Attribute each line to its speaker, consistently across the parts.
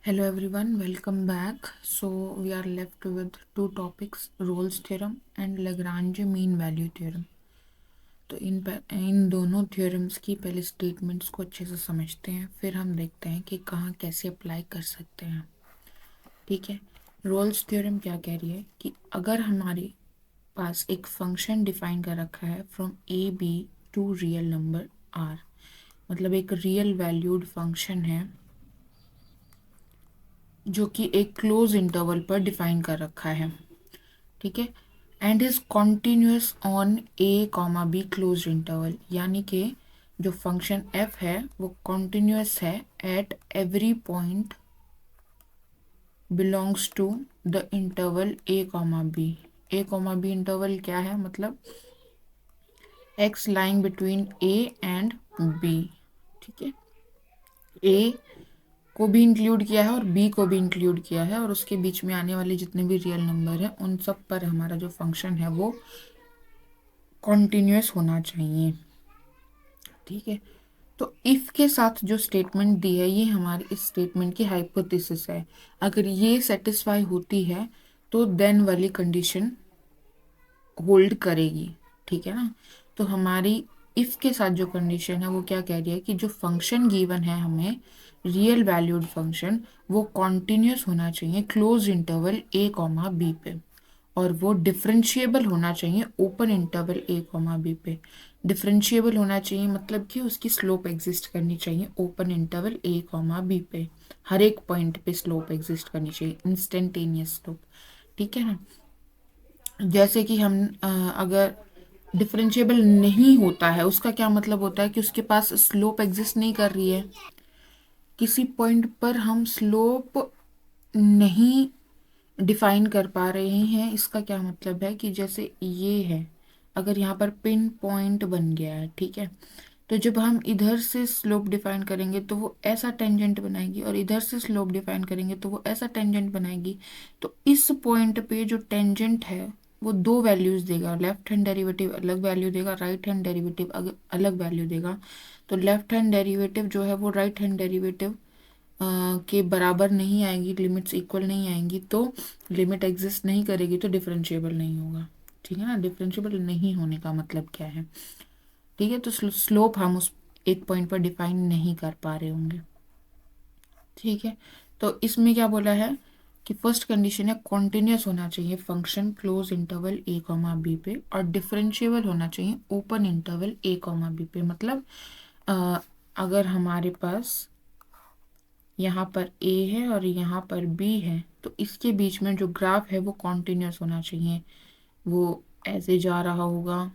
Speaker 1: Hello everyone, welcome back. So we are left with two topics, Rolle's theorem and Lagrange mean value theorem. तो इन दोनों theorems की पहले statements को अच्छे से समझते हैं, फिर हम देखते हैं कि कहाँ कैसे अप्लाई कर सकते हैं। ठीक है, रोल्स थ्योरम क्या कह रही है कि अगर हमारे पास एक फंक्शन डिफाइन कर रखा है from A B to real number R, मतलब एक रियल वैल्यूड फंक्शन है जो कि एक क्लोज इंटरवल पर डिफाइन कर रखा है। ठीक है, and is continuous on A comma B close interval, यानी कि जो फंक्शन एफ है वो कॉन्टिन्यूस है at every point belongs to the interval A comma B. A comma B interval क्या है, मतलब X lying between A and B. ठीक है, ए को भी इंक्लूड किया है और बी को भी इंक्लूड किया है, और उसके बीच में आने वाले जितने भी रियल नंबर हैं उन सब पर हमारा जो फंक्शन है वो कॉन्टिन्यूस होना चाहिए। ठीक है, तो इफ के साथ जो स्टेटमेंट दी है ये हमारी इस स्टेटमेंट की हाइपोथेसिस है। अगर ये सेटिस्फाई होती है तो देन वाली कंडीशन होल्ड करेगी। ठीक है ना, तो हमारी इफ के साथ जो कंडीशन है वो क्या कह रही है कि जो फंक्शन गिवन है हमें रियल वैल्यूड फंक्शन, वो कॉन्टिन्यूस होना चाहिए close interval A comma B पे, और वो डिफरेंशिएबल होना चाहिए open interval A comma B पे। डिफरेंशिएबल होना चाहिए मतलब कि उसकी स्लोप एग्जिस्ट करनी चाहिए open interval A comma B पे, हर एक पॉइंट पे स्लोप एग्जिस्ट करनी चाहिए, इंस्टेंटेनियस स्लोप। ठीक है ना, जैसे कि हम अगर डिफरेंशिएबल नहीं होता है उसका क्या मतलब होता है कि उसके पास स्लोप एग्जिस्ट नहीं कर रही है, किसी पॉइंट पर हम स्लोप नहीं डिफाइन कर पा रहे हैं। इसका क्या मतलब है कि जैसे ये है, अगर यहाँ पर पिन पॉइंट बन गया है, ठीक है, तो जब हम इधर से स्लोप डिफाइन करेंगे तो वो ऐसा टेंजेंट बनाएगी, और इधर से स्लोप डिफाइन करेंगे तो वो ऐसा टेंजेंट बनाएगी। तो इस पॉइंट पे जो टेंजेंट है वो दो वैल्यूज देगा, लेफ्ट हैंड डेरिवेटिव अलग वैल्यू देगा, राइट हैंड डेरिवेटिव अलग वैल्यू देगा। तो लेफ्ट हैंड डेरिवेटिव जो है वो राइट हैंड डेरिवेटिव के बराबर नहीं आएगी, लिमिट्स इक्वल नहीं आएंगी, तो लिमिट एग्जिस्ट नहीं करेगी, तो डिफरेंशिएबल नहीं होगा। ठीक है ना, डिफरेंशिएबल नहीं होने का मतलब क्या है। ठीक है, तो स्लोप हम उस एक पॉइंट पर डिफाइन नहीं कर पा रहे होंगे। ठीक है, तो इसमें क्या बोला है कि फर्स्ट कंडीशन है कॉन्टिन्यूस होना चाहिए function close interval A comma B पे, और डिफरेंशिएबल होना चाहिए open interval A comma B पे। मतलब अ, अगर हमारे पास यहाँ पर ए है और यहाँ पर बी है तो इसके बीच में जो ग्राफ है वो कॉन्टिन्यूस होना चाहिए, वो ऐसे जा रहा होगा।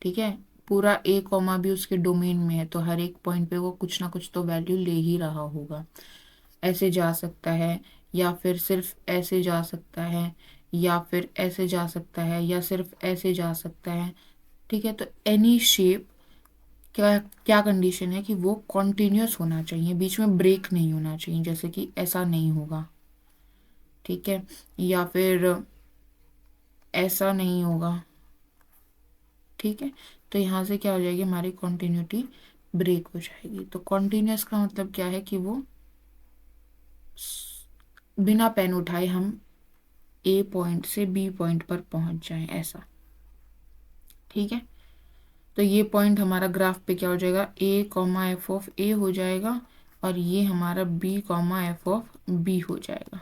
Speaker 1: ठीक है, पूरा ए कॉमा भी उसके डोमेन में है तो हर एक पॉइंट पे वो कुछ ना कुछ तो वैल्यू ले ही रहा होगा। ऐसे जा सकता है, या फिर सिर्फ ऐसे जा सकता है, या फिर ऐसे जा सकता है, या सिर्फ ऐसे जा सकता है। ठीक है, तो एनी शेप, क्या क्या कंडीशन है कि वो कॉन्टिन्यूस होना चाहिए, बीच में ब्रेक नहीं होना चाहिए, जैसे कि ऐसा नहीं होगा। ठीक है, या फिर ऐसा नहीं होगा। ठीक है, तो यहाँ से क्या हो जाएगी, हमारी कॉन्टिन्यूटी ब्रेक हो जाएगी। तो कॉन्टिन्यूस का मतलब क्या है कि वो बिना पेन उठाए हम ए पॉइंट से बी पॉइंट पर पहुंच जाएं, ऐसा। ठीक है, तो ये पॉइंट हमारा ग्राफ पे क्या हो जाएगा, A comma F of A हो जाएगा, और ये हमारा B comma F of B हो जाएगा।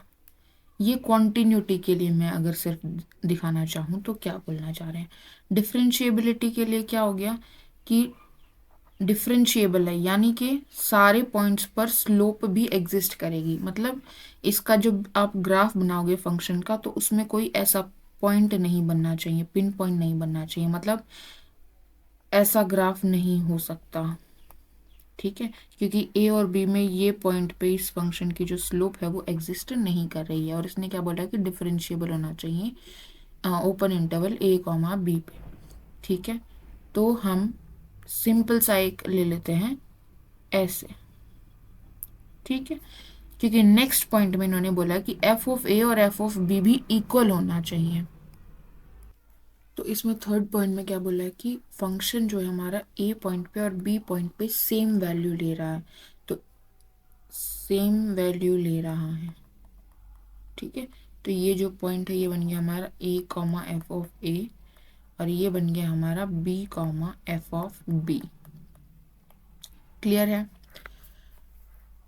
Speaker 1: ये क्वांटिन्यूटी के लिए मैं अगर सिर्फ दिखाना चाहूँ तो क्या बोलना चाह रहे हैं। डिफरेंशिएबिलिटी के लिए क्या हो गया कि डिफरेंशिएबल है, यानी कि सारे पॉइंट्स पर स्लोप भी एग्जिस्ट करेगी। मतलब इसका जो आप ग्राफ बनाओगे फंक्शन का तो उसमें कोई ऐसा पॉइंट नहीं बनना चाहिए, पिन पॉइंट नहीं बनना चाहिए, मतलब ऐसा ग्राफ नहीं हो सकता। ठीक है, क्योंकि ए और बी में ये पॉइंट पे इस फंक्शन की जो स्लोप है वो एग्जिस्ट नहीं कर रही है, और इसने क्या बोला कि डिफरेंशिएबल होना चाहिए open interval A comma B पे। ठीक है, तो हम सिंपल सा एक ले लेते हैं ऐसे। ठीक है, क्योंकि नेक्स्ट पॉइंट में इन्होंने बोला कि एफ ऑफ ए और एफ ऑफ बी भी इक्वल होना चाहिए। तो इसमें थर्ड पॉइंट में क्या बोला है कि फंक्शन जो है हमारा ए पॉइंट पे और बी पॉइंट पे सेम वैल्यू ले रहा है। तो सेम वैल्यू ले रहा है। ठीक है, तो ये जो पॉइंट है ये बन गया हमारा a comma F of A, और ये बन गया हमारा b comma F of B. Clear है?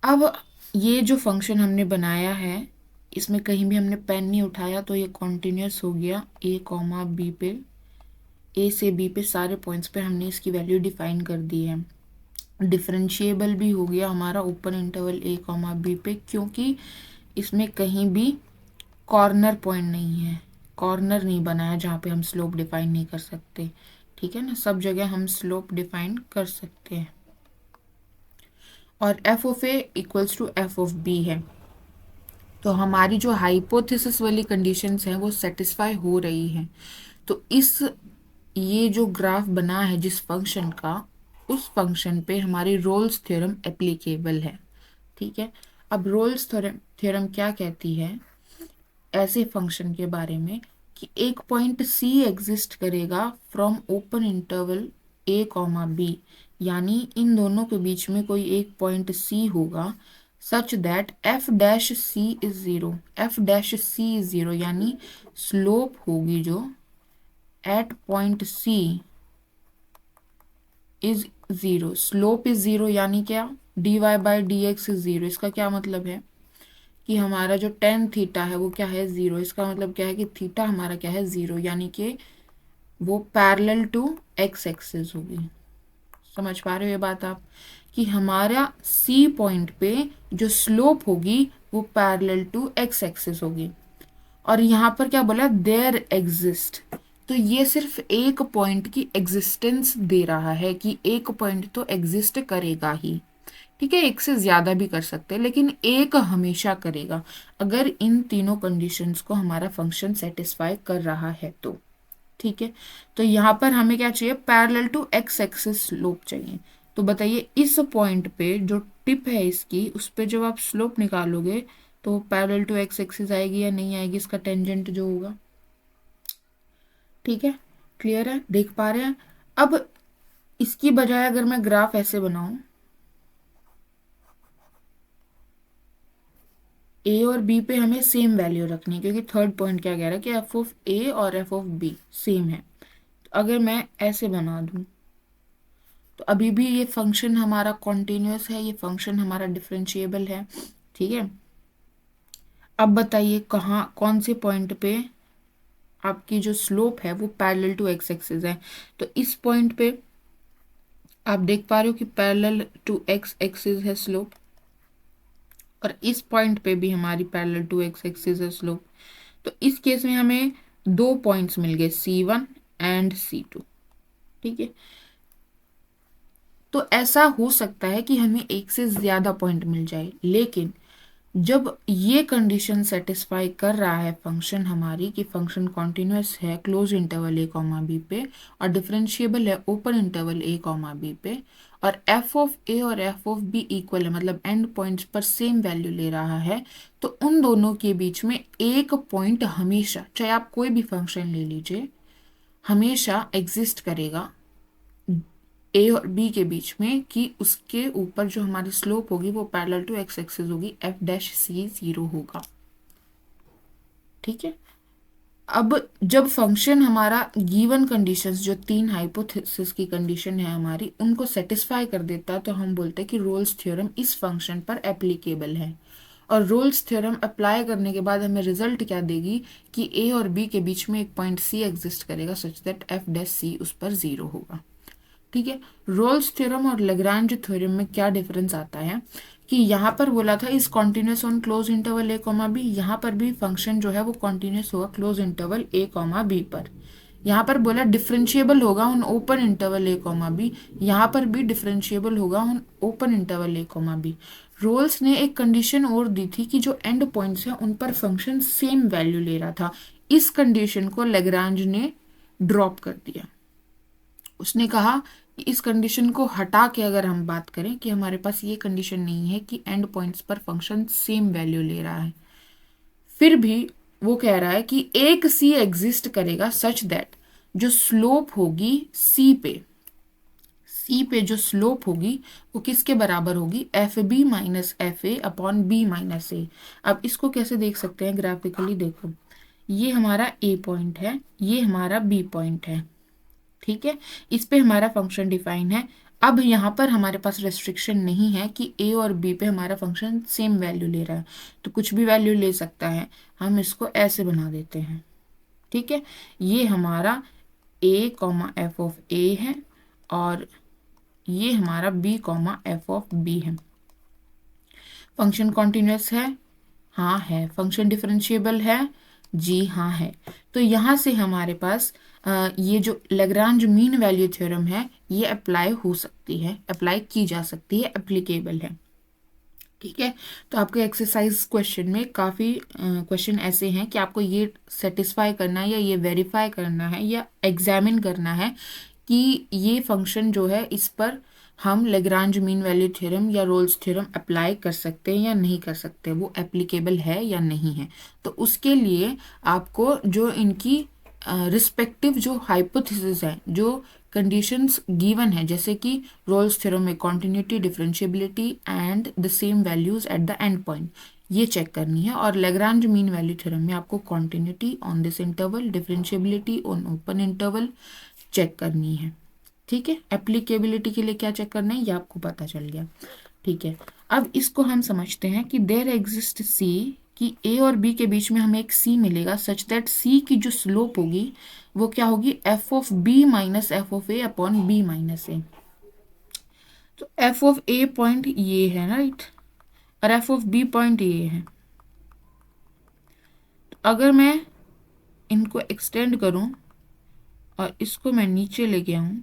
Speaker 1: अब ये जो फंक्शन हमने बनाया है इसमें कहीं भी हमने पेन नहीं उठाया, तो ये कॉन्टिन्यूस हो गया a कॉमा बी पे, a से b पे सारे पॉइंट्स पे हमने इसकी वैल्यू डिफाइन कर दी है। डिफरेंशिएबल भी हो गया हमारा open interval a comma B पे, क्योंकि इसमें कहीं भी कॉर्नर पॉइंट नहीं है, कॉर्नर नहीं बनाया जहाँ पे हम स्लोप डिफाइन नहीं कर सकते। ठीक है ना, सब जगह हम स्लोप डिफाइन कर सकते हैं। और F of A equals to F of B है, तो हमारी जो हाइपोथेसिस वाली कंडीशंस हैं वो सेटिस्फाई हो रही हैं। तो ये जो ग्राफ बना है जिस फंक्शन का, उस फंक्शन पे हमारी रोल्स थ्योरम एप्लीकेबल है। ठीक है, अब रोल्स थ्योरम क्या कहती है ऐसे फंक्शन के बारे में कि एक पॉइंट सी एग्जिस्ट करेगा from open interval A comma B, यानी इन दोनों के बीच में कोई एक पॉइंट सी होगा such that F dash C is zero, F dash C is zero, यानी स्लोप होगी जो at point C is zero. Slope is zero यानी क्या, D Y by D X is zero. इसका क्या मतलब है कि हमारा जो टेन थीटा है वो क्या है, ज़ीरो। इसका मतलब क्या है कि थीटा हमारा क्या है, ज़ीरो, यानी कि वो पैरेलल टू एक्स एक्सिस होगी। समझ पा रहे हो ये बात आप, कि हमारा सी पॉइंट पे जो स्लोप होगी वो पैरेलल टू एक्स एक्सिस होगी। और यहाँ पर क्या बोला, देयर एग्जिस्ट, तो ये सिर्फ एक पॉइंट की एग्जिस्टेंस दे रहा है कि एक पॉइंट तो एग्जिस्ट करेगा ही। ठीक है, एक से ज्यादा भी कर सकते हैं लेकिन एक हमेशा करेगा अगर इन तीनों कंडीशंस को हमारा फंक्शन सेटिस्फाई कर रहा है तो। ठीक है, तो यहाँ पर हमें क्या चाहिए, parallel to X axis slope चाहिए। तो बताइए इस पॉइंट पे जो टिप है इसकी, उस पे जब आप स्लोप निकालोगे तो पैरेलल टू एक्स एक्सिस आएगी या नहीं आएगी, इसका टेंजेंट जो होगा। ठीक है, क्लियर है, देख पा रहे हैं? अब इसकी बजाय अगर मैं ग्राफ ऐसे बनाऊं, ए और बी पे हमें सेम वैल्यू रखनी है, क्योंकि थर्ड पॉइंट क्या कह रहा है कि एफ ऑफ ए और एफ ऑफ बी सेम है। तो अगर मैं ऐसे बना दूं तो अभी भी ये फंक्शन हमारा कॉन्टिन्यूस है, ये फंक्शन हमारा डिफरेंशिएबल है। ठीक है, अब बताइए कहाँ, कौन से पॉइंट पे आपकी जो स्लोप है वो पैरेलल टू एक्स एक्सिस है। तो इस पॉइंट पे आप देख पा रहे हो कि पैरेलल टू एक्स एक्सिस है स्लोप, और इस पॉइंट पे भी हमारी पैरेलल टू एक्स एक्सिस है स्लोप। तो इस केस में हमें दो पॉइंट्स मिल गए, C1 एंड C2। ठीक है, तो ऐसा हो सकता है कि हमें एक से ज्यादा पॉइंट मिल जाए, लेकिन जब ये कंडीशन सेटिस्फाई कर रहा है फंक्शन हमारी कि फंक्शन कॉन्टिन्यूस है close interval A comma B पे और डिफरेंशिएबल है open interval A comma B पे, और एफ ऑफ ए और एफ ऑफ बी इक्वल है, मतलब एंड पॉइंट्स पर सेम वैल्यू ले रहा है, तो उन दोनों के बीच में एक पॉइंट हमेशा, चाहे आप कोई भी फंक्शन ले लीजिए, हमेशा एग्जिस्ट करेगा ए और बी के बीच में, कि उसके ऊपर जो हमारी स्लोप होगी वो पैरेलल टू एक्स एक्सिस होगी, एफ डैश सी ज़ीरो होगा। ठीक है, अब जब फंक्शन हमारा गिवन कंडीशंस, जो तीन हाइपोथेसिस की कंडीशन है हमारी, उनको सेटिस्फाई कर देता है, तो हम बोलते हैं कि रोल्स थ्योरम इस फंक्शन पर एप्लीकेबल है। और रोल्स थ्योरम अप्लाई करने के बाद हमें रिजल्ट क्या देगी कि ए और बी के बीच में एक पॉइंट सी एग्जिस्ट करेगा सच दैट एफ डैश सी उस पर ज़ीरो होगा। ठीक है, रोल्स थ्योरम और लैग्रांज थ्योरम में क्या डिफरेंस आता है कि यहाँ पर बोला था इस continuous on close interval A comma B, यहाँ पर भी फंक्शन जो है वो कॉन्टिन्यूस होगा close interval A comma B पर। यहाँ पर बोला डिफरेंशिएबल होगा on open interval A comma B, यहाँ पर भी डिफरेंशिएबल होगा on open interval A comma B. Rolle's ने एक कंडीशन और दी थी कि जो एंड पॉइंट्स हैं उन पर फंक्शन सेम वैल्यू ले रहा था। इस कंडीशन को लैग्रांज ने ड्रॉप कर दिया। उसने कहा कि इस कंडीशन को हटा के अगर हम बात करें कि हमारे पास ये कंडीशन नहीं है कि एंड पॉइंट्स पर फंक्शन सेम वैल्यू ले रहा है, फिर भी वो कह रहा है कि एक सी एग्जिस्ट करेगा सच दैट जो स्लोप होगी सी ई पे जो स्लोप होगी वो किसके बराबर होगी, F B minus F A upon B minus A. अब इसको कैसे देख सकते हैं ग्राफिकली, देखो ये हमारा ए पॉइंट है, ये हमारा बी पॉइंट है, ठीक है, इस पे हमारा फंक्शन डिफाइन है। अब यहाँ पर हमारे पास रेस्ट्रिक्शन नहीं है कि ए और बी पे हमारा फंक्शन सेम वैल्यू ले रहा है, तो कुछ भी वैल्यू ले सकता है। हम इसको ऐसे बना देते हैं, ठीक है, ये हमारा A comma F of A है और ये हमारा B comma F of B है। फंक्शन कॉन्टिन्यूस है, हाँ है। फंक्शन डिफरेंशिएबल है, जी हाँ है। तो यहाँ से हमारे पास ये जो लैग्रांज मीन वैल्यू थ्योरम है ये अप्लाई हो सकती है, अप्लाई की जा सकती है, एप्लीकेबल है, ठीक है। तो आपके एक्सरसाइज क्वेश्चन में काफ़ी क्वेश्चन ऐसे हैं कि आपको ये सेटिस्फाई करना है या ये वेरीफाई करना है या एग्जामिन करना है कि ये फंक्शन जो है इस पर हम लैग्रांज मीन वैल्यू थ्योरम या रोल्स थ्योरम अप्लाई कर सकते हैं या नहीं कर सकते, वो एप्लीकेबल है या नहीं है। तो उसके लिए आपको जो इनकी रिस्पेक्टिव जो हाइपोथेसिस है, जो कंडीशंस गिवन है, जैसे कि रोल्स थ्योरम में continuity, differentiability and the same values at the end point, ये चेक करनी है। और लैग्रांज मीन वैल्यू थ्योरम में आपको continuity on this interval, differentiability on open interval check करनी है, ठीक है। एप्लीकेबिलिटी के लिए क्या चेक करना है ये आपको पता चल गया, ठीक है। अब इसको हम समझते हैं कि देयर एग्जिस्ट सी, कि ए और बी के बीच में हमें एक सी मिलेगा सच दैट सी की जो स्लोप होगी वो क्या होगी, F of B minus F of A upon B minus A. तो एफ ऑफ ए पॉइंट ये है राइट, और एफ ऑफ बी पॉइंट ये है। तो अगर मैं इनको एक्सटेंड करूं और इसको मैं नीचे लेके आऊं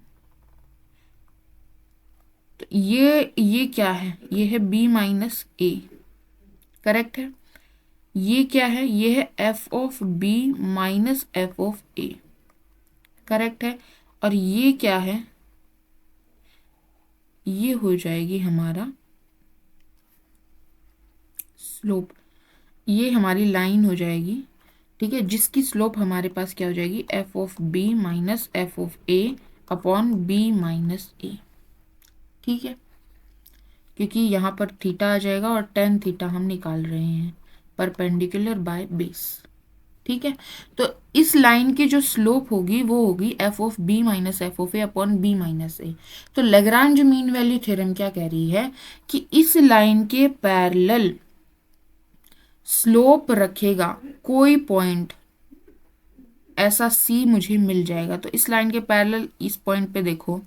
Speaker 1: तो ये क्या है, ये है बी माइनस ए, करेक्ट है। ये क्या है, ये है F of B minus F of A, correct है। और ये क्या है, ये हो जाएगी हमारा स्लोप, ये हमारी लाइन हो जाएगी, ठीक है, जिसकी स्लोप हमारे पास क्या हो जाएगी, F of B minus F of A upon B minus A, ठीक है। क्योंकि यहाँ पर थीटा आ जाएगा और टेन थीटा हम निकाल रहे हैं परपेंडिकुलर बाय बेस, ठीक है। तो इस लाइन की जो स्लोप होगी वो होगी F of B minus F of A upon B minus A. तो लैग्रांज मीन वैल्यू थ्योरम क्या कह रही है कि इस लाइन के पैरेलल स्लोप रखेगा कोई पॉइंट, ऐसा सी मुझे मिल जाएगा। तो इस लाइन के पैरेलल इस पॉइंट पे देखो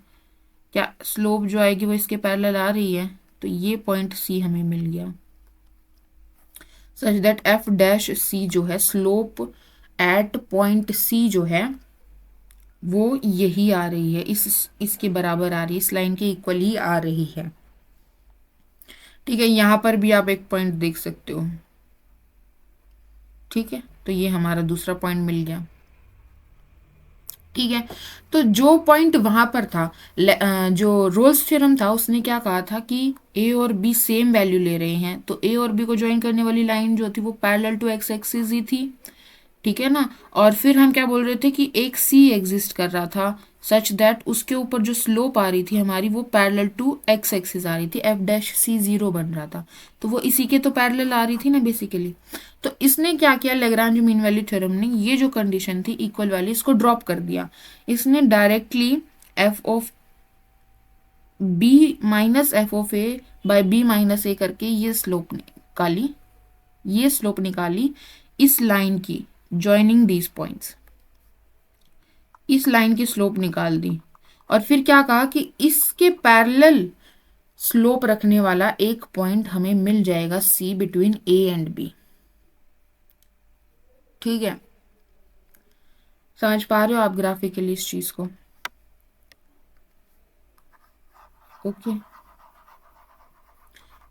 Speaker 1: क्या स्लोप जो आएगी वो इसके पैरेलल आ रही है, तो ये पॉइंट सी हमें मिल गया सच दैट एफ डैश सी जो है स्लोप एट पॉइंट सी जो है वो यही आ रही है, इसके बराबर आ रही है, इस लाइन के इक्वल ही आ रही है, ठीक है। यहां पर भी आप एक पॉइंट देख सकते हो, ठीक है। तो ये हमारा दूसरा पॉइंट मिल गया, ठीक है। तो जो पॉइंट वहां पर था, जो रोल्स थ्योरम था उसने क्या कहा था कि ए और बी सेम वैल्यू ले रहे हैं, तो ए और बी को ज्वाइन करने वाली लाइन जो थी वो पैरेलल टू एक्स एक्सिस ही थी, ठीक है ना। और फिर हम क्या बोल रहे थे कि एक सी एग्जिस्ट कर रहा था सच दैट उसके ऊपर जो स्लोप आ रही थी हमारी वो पैरेलल टू एक्स एक्सिस आ रही थी, एफ डैश सी जीरो बन रहा था, तो वो इसी के तो पैरेलल आ रही थी ना बेसिकली। तो इसने क्या किया, लैग्रांज मीन वैल्यू थ्योरम ने ये जो कंडीशन थी इक्वल वाली इसको ड्रॉप कर दिया, इसने directly F of B minus F of A by B minus A करके ये स्लोप निकाली, ये स्लोप निकाली इस लाइन की ज्वाइनिंग दीज पॉइंट्स, इस लाइन की स्लोप निकाल दी। और फिर क्या कहा कि इसके पैरेलल स्लोप रखने वाला एक पॉइंट हमें मिल जाएगा सी बिटवीन ए एंड बी, ठीक है। समझ पा रहे हो आप ग्राफिकली इस चीज को, ओके।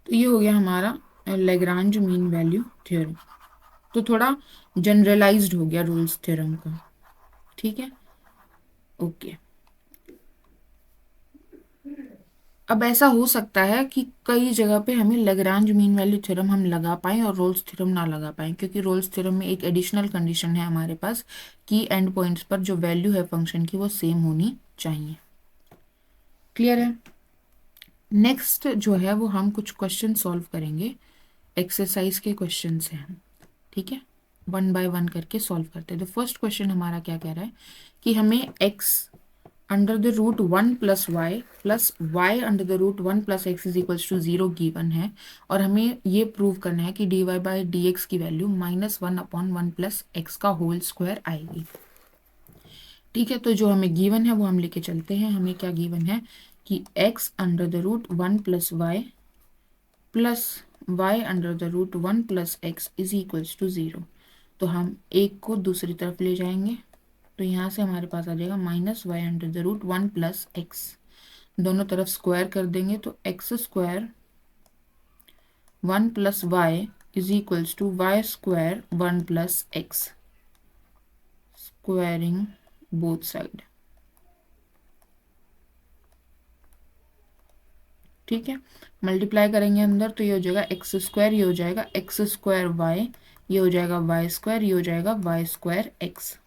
Speaker 1: तो ये हो गया हमारा लैग्रांज मीन वैल्यू थ्योरम, तो थोड़ा जनरलाइज्ड हो गया रूल्स थ्योरम का, ठीक है, ओके। अब ऐसा हो सकता है कि कई जगह पे हमें लैग्रांज मीन वैल्यू थ्योरम हम लगा पाएं और रोल्स थ्योरम ना लगा पाएं, क्योंकि रोल्स थ्योरम में एक एडिशनल कंडीशन है हमारे पास कि एंड पॉइंट्स पर जो वैल्यू है फंक्शन की वो सेम होनी चाहिए, क्लियर है। नेक्स्ट जो है वो हम कुछ क्वेश्चन सॉल्व करेंगे, एक्सरसाइज के क्वेश्चंस हैं हम, ठीक है, वन बाय वन करके सॉल्व करते हैं। तो फर्स्ट क्वेश्चन हमारा क्या कह रहा है कि हमें x under the root 1 plus Y under the root 1 plus X is equals to 0 given है, और हमें ये प्रूव करना है कि dy बाई डी एक्स की वैल्यू -1/1 प्लस एक्स का होल स्क्वायर आएगी। ठीक है, तो जो हमें गिवन है वो हम लेके चलते हैं। हमें क्या गिवन है कि x under the root 1 plus Y under the root 1 plus X is equals to 0। तो हम एक को दूसरी तरफ ले जाएंगे, तो यहाँ से हमारे पास आ जाएगा -y under the root 1 plus X, दोनों तरफ स्क्वायर कर देंगे तो X square 1 plus Y is equals to Y square 1 plus X, squaring both side. ठीक है, मल्टीप्लाई करेंगे अंदर तो ये हो जाएगा एक्स स्क्वायर, ये हो जाएगा एक्स स्क्वायर वाई, ये हो जाएगा वाई स्क्वायर, ये हो जाएगा वाई स्क्वायर एक्स।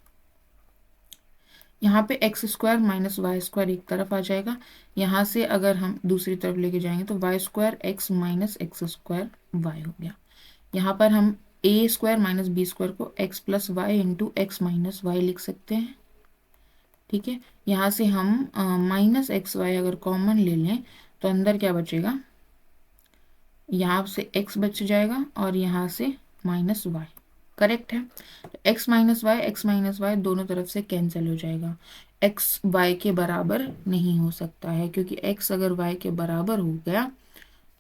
Speaker 1: यहाँ पे X square minus Y square एक तरफ आ जाएगा, यहाँ से अगर हम दूसरी तरफ लेके जाएंगे तो Y square X minus x square Y हो गया। यहाँ पर हम A square minus B square को X plus Y into x minus Y लिख सकते हैं। ठीक है, यहाँ से हम माइनस एक्स वाई अगर कॉमन ले लें तो अंदर क्या बचेगा, यहाँ से x बच जाएगा और यहाँ से माइनस वाई, करेक्ट है। तो एक्स माइनस वाई दोनों तरफ से कैंसिल हो जाएगा। x y के बराबर नहीं हो सकता है, क्योंकि x अगर y के बराबर हो गया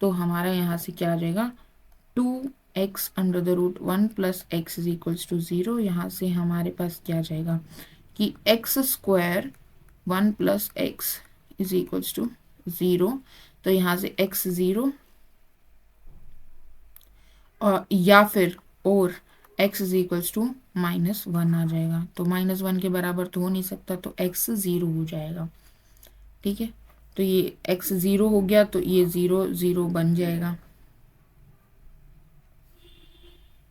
Speaker 1: तो हमारा यहाँ से क्या आ जाएगा 2x under the root 1 plus X is equals to 0। यहाँ से हमारे पास क्या आ जाएगा कि X square 1 plus X is equals to 0। तो यहाँ से x 0 और या फिर और x इज इक्वल्स टू -1 आ जाएगा। तो -1 के बराबर तो हो नहीं सकता, तो x 0 हो जाएगा। ठीक है, तो ये x 0 हो गया तो ये 0 0 बन जाएगा।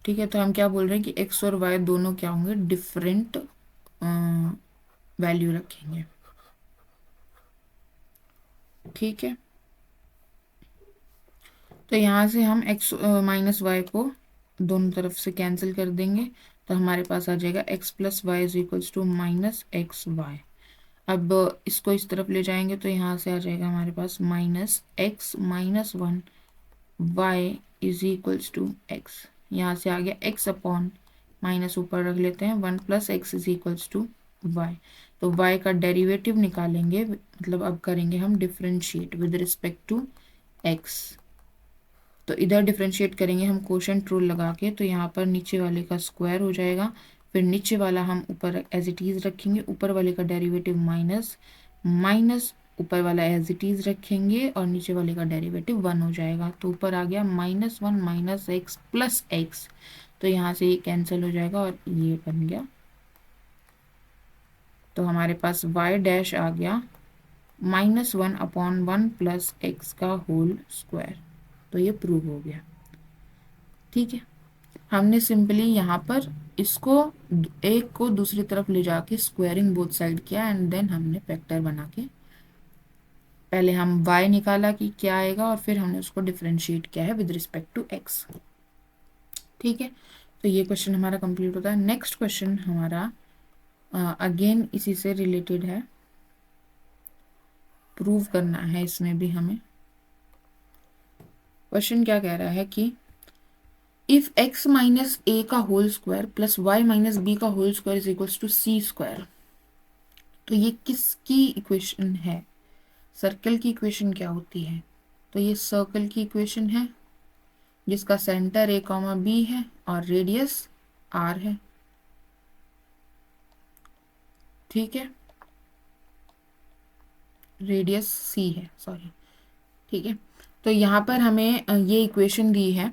Speaker 1: ठीक है, तो हम क्या बोल रहे हैं कि x और y दोनों क्या होंगे, डिफरेंट वैल्यू रखेंगे। ठीक है, तो यहाँ से हम x माइनस वाई को दोनों तरफ से कैंसिल कर देंगे, तो हमारे पास आ जाएगा x plus Y is equals to minus x Y. अब इसको इस तरफ ले जाएंगे तो यहाँ से आ जाएगा हमारे पास minus x minus 1 y is equals to x. यहाँ से आ गया x अपॉन माइनस ऊपर रख लेते हैं 1 plus X is equals to Y. तो y का डेरिवेटिव निकालेंगे, मतलब अब करेंगे हम differentiate with respect to x। तो इधर डिफरेंशिएट करेंगे हम कोशेंट रूल लगा के, तो यहाँ पर नीचे वाले का स्क्वायर हो जाएगा, फिर नीचे वाला हम ऊपर एज इट इज़ रखेंगे, ऊपर वाले का डेरिवेटिव माइनस माइनस ऊपर वाला एज इट इज़ रखेंगे और नीचे वाले का डेरिवेटिव 1 हो जाएगा। तो ऊपर आ गया -1 माइनस एक्स प्लस एक्स, तो यहाँ से ये कैंसिल हो जाएगा और ये बन गया। तो हमारे पास y डैश आ गया -1 अपॉन 1 प्लस एक्स का होल स्क्वायर। तो ये प्रूव हो गया। ठीक है, हमने सिंपली यहाँ पर इसको एक को दूसरी तरफ ले जाके स्क्वायरिंग बोथ साइड किया एंड देन हमने फैक्टर बना के पहले हम y निकाला कि क्या आएगा और फिर हमने उसको डिफरेंशिएट किया है विद रिस्पेक्ट टू x। ठीक है, तो ये क्वेश्चन हमारा कंप्लीट होता है। नेक्स्ट क्वेश्चन हमारा अगेन इसी से रिलेटेड है, प्रूव करना है इसमें भी हमें। क्वेश्चन क्या कह रहा है कि इफ x माइनस ए का whole square plus Y minus B का whole square is equals to C square. तो ये किसकी इक्वेशन है, सर्कल की इक्वेशन क्या होती है, तो ये सर्कल की इक्वेशन है जिसका सेंटर a कॉमा बी है और रेडियस r है। ठीक है, रेडियस c है, सॉरी। ठीक है, तो यहाँ पर हमें ये इक्वेशन दी है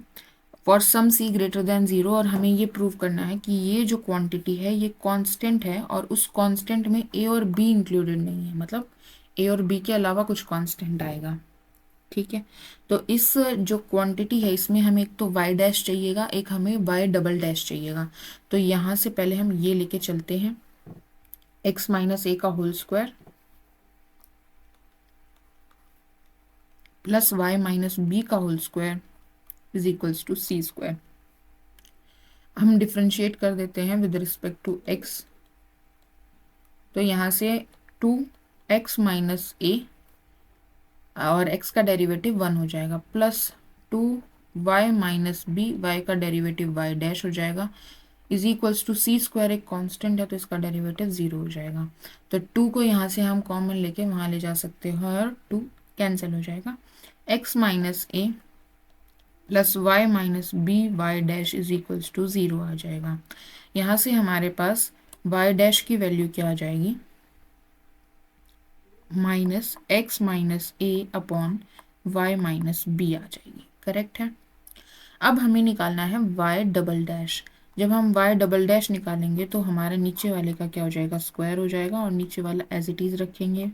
Speaker 1: for some c greater than 0, और हमें ये प्रूव करना है कि ये जो क्वांटिटी है ये कांस्टेंट है और उस कांस्टेंट में a और b इंक्लूडेड नहीं है, मतलब a और b के अलावा कुछ कांस्टेंट आएगा। ठीक है, तो इस जो क्वांटिटी है इसमें हमें एक तो y डैश चाहिएगा, एक हमें y डबल डैश चाहिएगा। तो यहाँ से पहले हम ये लेके चलते हैं x माइनस ए का whole square plus Y minus B का whole square is equals to C square. हम डिफ्रेंशिएट कर देते हैं विद रिस्पेक्ट टू एक्स, तो यहाँ से 2x माइनस ए और x का डेरिवेटिव 1 हो जाएगा, plus 2y minus B, y का डेरिवेटिव y डैश हो जाएगा, is equals to C square, एक कांस्टेंट है तो इसका डेरिवेटिव 0 हो जाएगा। तो 2 को यहाँ से हम कॉमन लेके वहाँ ले जा सकते हैं और 2 कैंसिल हो जाएगा। x minus A plus Y minus B Y dash is equals to 0 आ जाएगा। यहाँ से हमारे पास y डैश की वैल्यू क्या आ जाएगी, minus x minus A upon Y minus B आ जाएगी। करेक्ट है। अब हमें निकालना है y डबल डैश। जब हम y डबल डैश निकालेंगे तो हमारे नीचे वाले का क्या हो जाएगा, स्क्वायर हो जाएगा, और नीचे वाला एज इट इज रखेंगे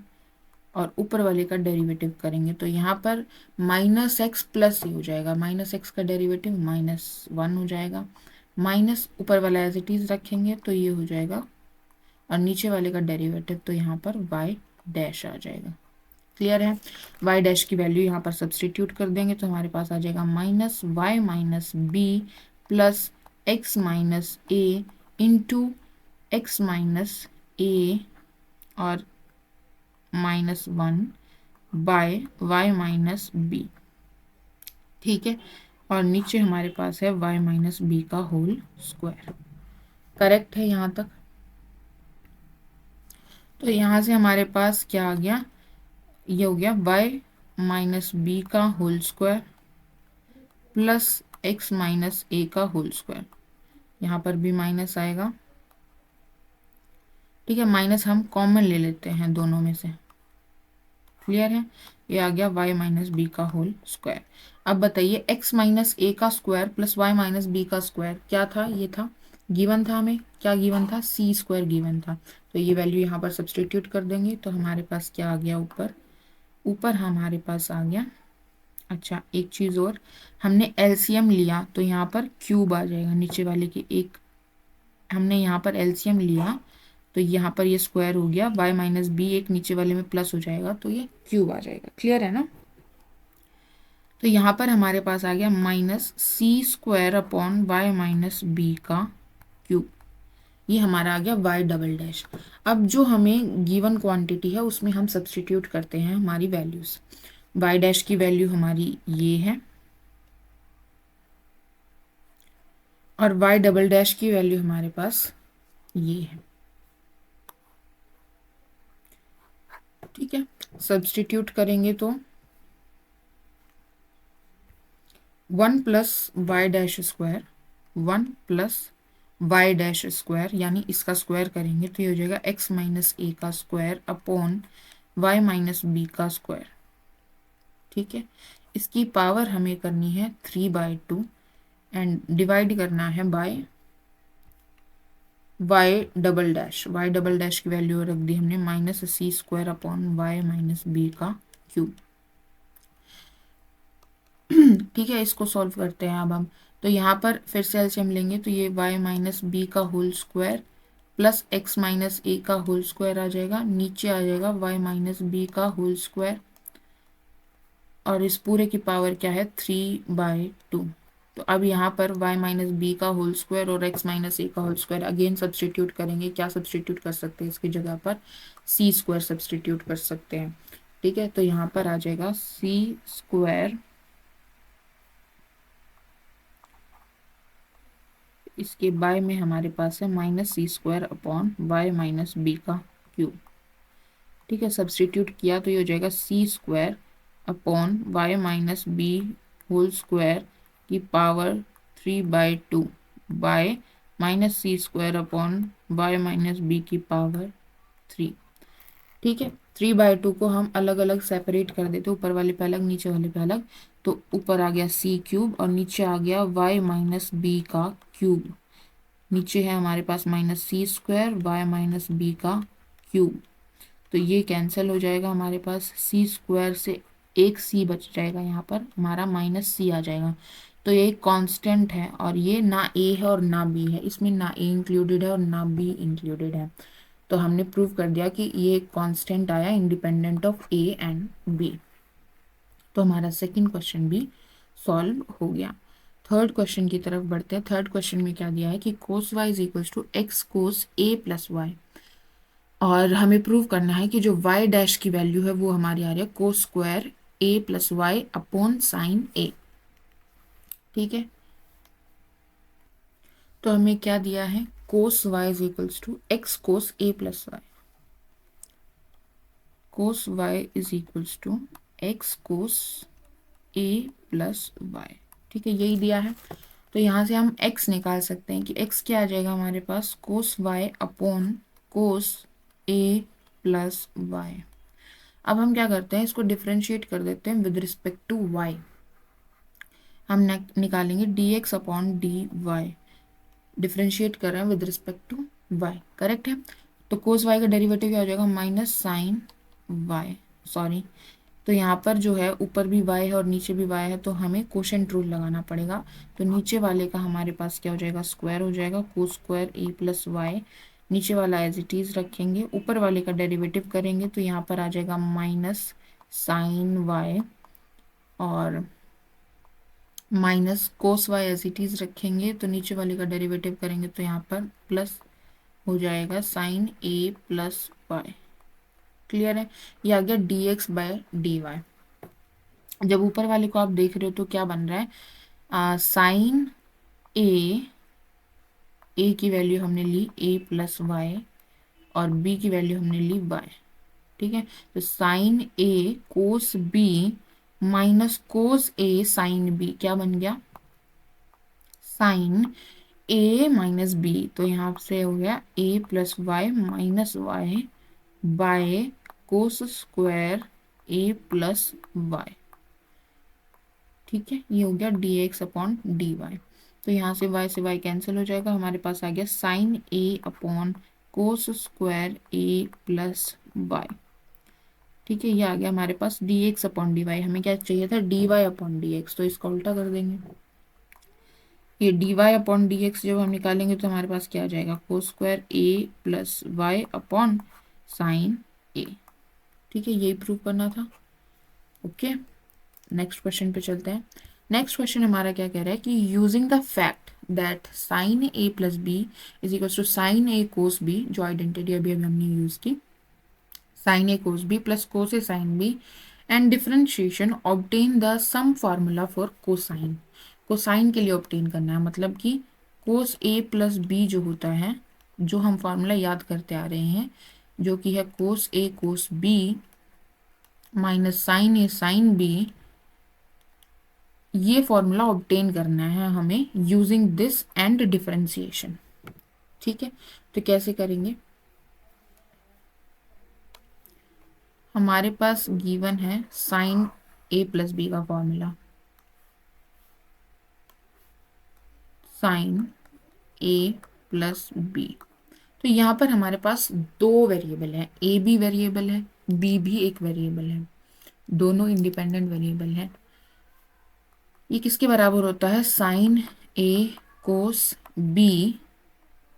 Speaker 1: और ऊपर वाले का डेरिवेटिव करेंगे, तो यहाँ पर माइनस एक्स प्लस ए हो जाएगा, माइनस एक्स का डेरिवेटिव -1 हो जाएगा, माइनस ऊपर वाला एज इट इज रखेंगे तो ये हो जाएगा, और नीचे वाले का डेरिवेटिव तो यहाँ पर y डैश आ जाएगा। क्लियर है। y डैश की वैल्यू यहाँ पर सब्सटीट्यूट कर देंगे तो हमारे पास आ जाएगा minus y minus B plus x minus A into x minus A और -1 बाय वाई माइनस बी। ठीक है, और नीचे हमारे पास है y माइनस बी का होल स्क्वायर। करेक्ट है यहाँ तक। तो यहाँ से हमारे पास क्या आ गया, ये हो गया y माइनस बी का whole square plus x minus A का होल स्क्वायर। यहाँ पर भी माइनस आएगा। ठीक है, माइनस हम कॉमन ले लेते हैं दोनों में से। क्लियर है। ये आ गया y माइनस बी का होल स्क्वायर। अब बताइए x माइनस ए का square plus y minus B का स्क्वायर क्या था, ये था गिवन था, हमें क्या गिवन था, सी स्क्वायर गिवन था। तो ये वैल्यू यहाँ पर सब्सटीट्यूट कर देंगे तो हमारे पास क्या आ गया, ऊपर हमारे पास आ गया। अच्छा, एक चीज़ और, हमने एलसीएम लिया तो यहाँ पर क्यूब आ जाएगा, नीचे वाले की एक हमने यहाँ पर एलसीएम लिया तो यहाँ पर ये स्क्वायर हो गया, y माइनस बी एक नीचे वाले में प्लस हो जाएगा तो ये क्यूब आ जाएगा। क्लियर है ना। तो यहाँ पर हमारे पास आ गया minus C square upon Y minus B का क्यूब। ये हमारा आ गया y डबल डैश। अब जो हमें गिवन क्वांटिटी है उसमें हम सब्सटीट्यूट करते हैं हमारी वैल्यूज। y डैश की वैल्यू हमारी ये है और y डबल डैश की वैल्यू हमारे पास ये है। ठीक है, सब्सटीट्यूट करेंगे तो 1 plus Y dash square 1 plus Y dash square, यानी इसका स्क्वायर करेंगे तो ये हो जाएगा x माइनस ए का square upon y minus B का स्क्वायर। ठीक है, इसकी पावर हमें करनी है 3/2 एंड डिवाइड करना है by y double dash. y double dash की वैल्यू रख दी हमने minus C square upon y minus B का क्यूब। ठीक है, इसको सॉल्व करते हैं अब हम। तो यहाँ पर फिर से एलसीएम लेंगे तो ये y माइनस बी का whole square plus x minus A का होल स्क्वायर आ जाएगा, नीचे आ जाएगा y माइनस बी का होल स्क्वायर और इस पूरे की पावर क्या है 3/2। तो अब यहाँ पर y माइनस बी का होल स्क्वायर और x माइनस ए का होल स्क्वायर अगेन सब्सटीट्यूट करेंगे। क्या सब्सटीट्यूट कर सकते हैं, इसकी जगह पर सी स्क्वायर सब्सटीट्यूट कर सकते हैं। ठीक है, तो यहाँ पर आ जाएगा सी स्क्वायर, इसके बाय में हमारे पास है minus C square upon Y minus B का क्यूब। ठीक है, सब्सटीट्यूट किया तो ये हो जाएगा C square upon Y minus B whole square की power 3/2 by minus C square upon Y minus B की पावर 3। ठीक है, 3/2 को हम अलग अलग सेपरेट कर देते, ऊपर वाले पे अलग नीचे वाले पे अलग, तो ऊपर आ गया सी क्यूब और नीचे आ गया वाई माइनस बी का क्यूब। नीचे है हमारे पास minus C square Y minus B का क्यूब, तो ये कैंसिल हो जाएगा। हमारे पास सी स्क्वायर से एक सी बच जाएगा, यहाँ पर हमारा माइनस सी आ जाएगा। तो ये एक कांस्टेंट है और ये ना ए है और ना बी है, इसमें ना ए इंक्लूडेड है और ना बी इंक्लूडेड है। तो हमने प्रूव कर दिया कि ये एक कांस्टेंट आया independent of A and B. तो हमारा सेकंड क्वेश्चन भी सॉल्व हो गया। थर्ड क्वेश्चन की तरफ बढ़ते हैं। थर्ड क्वेश्चन में क्या दिया है कि cos y is equals to x cos A plus Y, और हमें प्रूव करना है कि जो y डैश की वैल्यू है वो हमारी आ रही है cos square a plus Y upon sine a। ठीक है, तो हमें क्या दिया है, cos y is equals to x cos a plus Y, cos y is equals to x cos a plus Y. ठीक है, यही दिया है। तो यहाँ से हम x निकाल सकते हैं कि x क्या आ जाएगा हमारे पास, cos y upon cos a plus Y. अब हम क्या करते हैं, इसको डिफ्रेंशिएट कर देते हैं विद रिस्पेक्ट टू y। हम निकालेंगे dx अपॉन dy, डिफ्रेंशिएट कर रहे हैं with respect to y, correct है। तो कोस y का डेरिवेटिव क्या हो जाएगा, माइनस साइन y, सॉरी। तो यहाँ पर जो है ऊपर भी y है और नीचे भी y है, तो हमें कोशेंट रूल लगाना पड़ेगा। तो नीचे वाले का हमारे पास क्या हो जाएगा, स्क्वायर हो जाएगा, cos square a plus Y, नीचे वाला एज इट इज रखेंगे, ऊपर वाले का डेरिवेटिव करेंगे तो यहाँ पर आ जाएगा माइनस साइन y, और minus cos Y as it is रखेंगे तो नीचे वाले का डेरिवेटिव करेंगे तो यहाँ पर प्लस हो जाएगा sine a plus Y. Clear है, ये आ गया dx बाय dy। जब ऊपर वाले को आप देख रहे हो तो क्या बन रहा है, साइन a की वैल्यू हमने ली a प्लस वाई और b की वैल्यू हमने ली y। ठीक है, तो sine a cos b minus cos a sine b क्या बन गया, साइन a माइनस b। तो यहाँ से हो गया a plus Y minus Y by cos square a plus Y. ठीक है, ये हो गया dx अपॉन dy। तो यहाँ से y कैंसिल हो जाएगा, हमारे पास आ गया sine a upon cos square a plus Y. ठीक है, ये आ गया हमारे पास dx अपॉन dy। हमें क्या चाहिए था, dy अपॉन dx, तो इसका उल्टा कर देंगे। ये dy अपॉन dx जब हम निकालेंगे तो हमारे पास क्या आ जाएगा, cos square a plus Y upon sine a। ठीक है, यही प्रूव करना था। ओके, नेक्स्ट क्वेश्चन पे चलते हैं। नेक्स्ट क्वेश्चन हमारा क्या कह रहा है कि using the fact that sine a plus B is equal to sine a cos b, जो आइडेंटिटी अभी हमने यूज की, sine a cos b plus cos a sine b, and differentiation obtain the sum formula for cosine. Cosine के लिए obtain करना है, मतलब कि कोस a प्लस b जो होता है, जो हम फार्मूला याद करते आ रहे हैं, जो कि है cos a cos b minus sine a sine b, ये फॉर्मूला ऑब्टेन करना है हमें यूजिंग दिस एंड डिफरेंशिएशन। ठीक है, तो कैसे करेंगे, हमारे पास गिवन है साइन a प्लस बी का formula, sine a plus B. तो यहाँ पर हमारे पास दो वेरिएबल है, a भी वेरिएबल है, b भी एक वेरिएबल है, दोनों इंडिपेंडेंट वेरिएबल है। ये किसके बराबर होता है, sine a cos b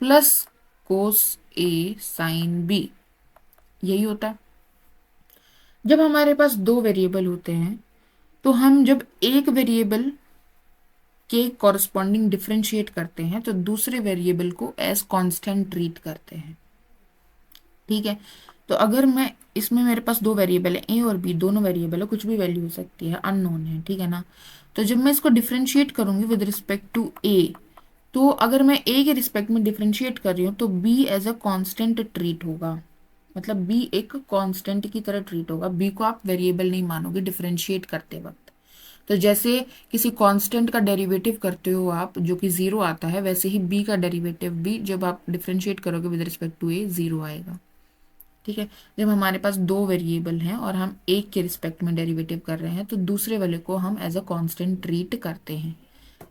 Speaker 1: plus cos a sine b, यही होता है। जब हमारे पास दो वेरिएबल होते हैं तो हम जब एक वेरिएबल के कॉरस्पॉन्डिंग डिफरेंशिएट करते हैं तो दूसरे वेरिएबल को एज कांस्टेंट ट्रीट करते हैं। ठीक है, तो अगर मैं इसमें मेरे पास दो वेरिएबल है ए और बी, दोनों वेरिएबल है, कुछ भी वैल्यू हो सकती है, अननोन है, ठीक है ना। तो जब मैं इसको डिफरेंशिएट करूंगी विद रिस्पेक्ट टू ए, तो अगर मैं ए के रिस्पेक्ट में डिफरेंशिएट कर रही हूँ तो B as a constant treat होगा, मतलब बी एक कांस्टेंट की तरह ट्रीट होगा। बी को आप वेरिएबल नहीं मानोगे डिफरेंशिएट करते वक्त। तो जैसे किसी कांस्टेंट का डेरिवेटिव करते हो आप जो कि जीरो आता है, वैसे ही बी का डेरिवेटिव भी जब आप डिफरेंशिएट करोगे with respect to A zero आएगा। ठीक है, जब हमारे पास दो वेरिएबल हैं और हम एक के रिस्पेक्ट में डेरिवेटिव कर रहे हैं तो दूसरे वाले को हम एज अ कांस्टेंट ट्रीट करते हैं।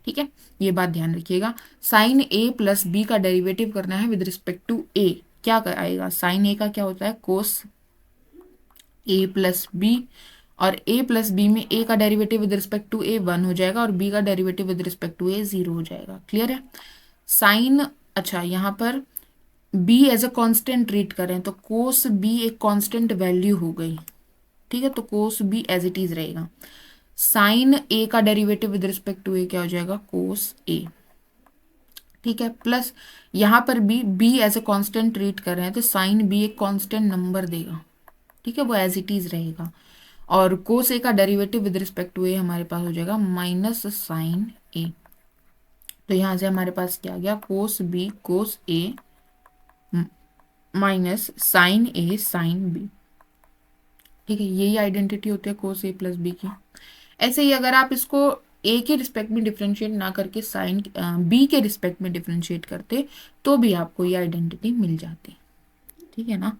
Speaker 1: ठीक है, ये बात ध्यान रखिएगा। साइन ए प्लस बी का डेरिवेटिव करना है विद रिस्पेक्ट टू ए, क्या आएगा, साइन ए का क्या होता है, कोस ए प्लस बी, और ए प्लस बी में ए का डेरिवेटिव विद रिस्पेक्ट टू ए 1 हो जाएगा और बी का डेरिवेटिव विद रिस्पेक्ट टू ए 0 हो जाएगा। क्लियर है, साइन, अच्छा यहाँ पर b as a constant treat करें तो कोस b एक कांस्टेंट वैल्यू हो गई। ठीक है, तो cos b as it is रहेगा। साइन ए का derivative with respect to A क्या हो जाएगा, कोस ए। ठीक है, प्लस यहाँ पर भी B as a constant treat कर रहे हैं तो साइन बी एक कांस्टेंट नंबर देगा। ठीक है, वो एज इट इज रहेगा। और कोस ए का डेरिवेटिव विद रिस्पेक्ट टू ए हमारे पास हो जाएगा माइनस साइन ए। तो यहाँ से हमारे पास क्या आ गया, कोस बी कोस ए माइनस साइन ए साइन बी। ठीक है, यही आइडेंटिटी होती है कोस ए प्लस बी की। ऐसे ही अगर आप इसको ए के रिस्पेक्ट में डिफरेंशिएट ना करके साइन बी के रिस्पेक्ट में डिफरेंशिएट करते तो भी आपको ये आइडेंटिटी मिल जाती। ठीक है ना।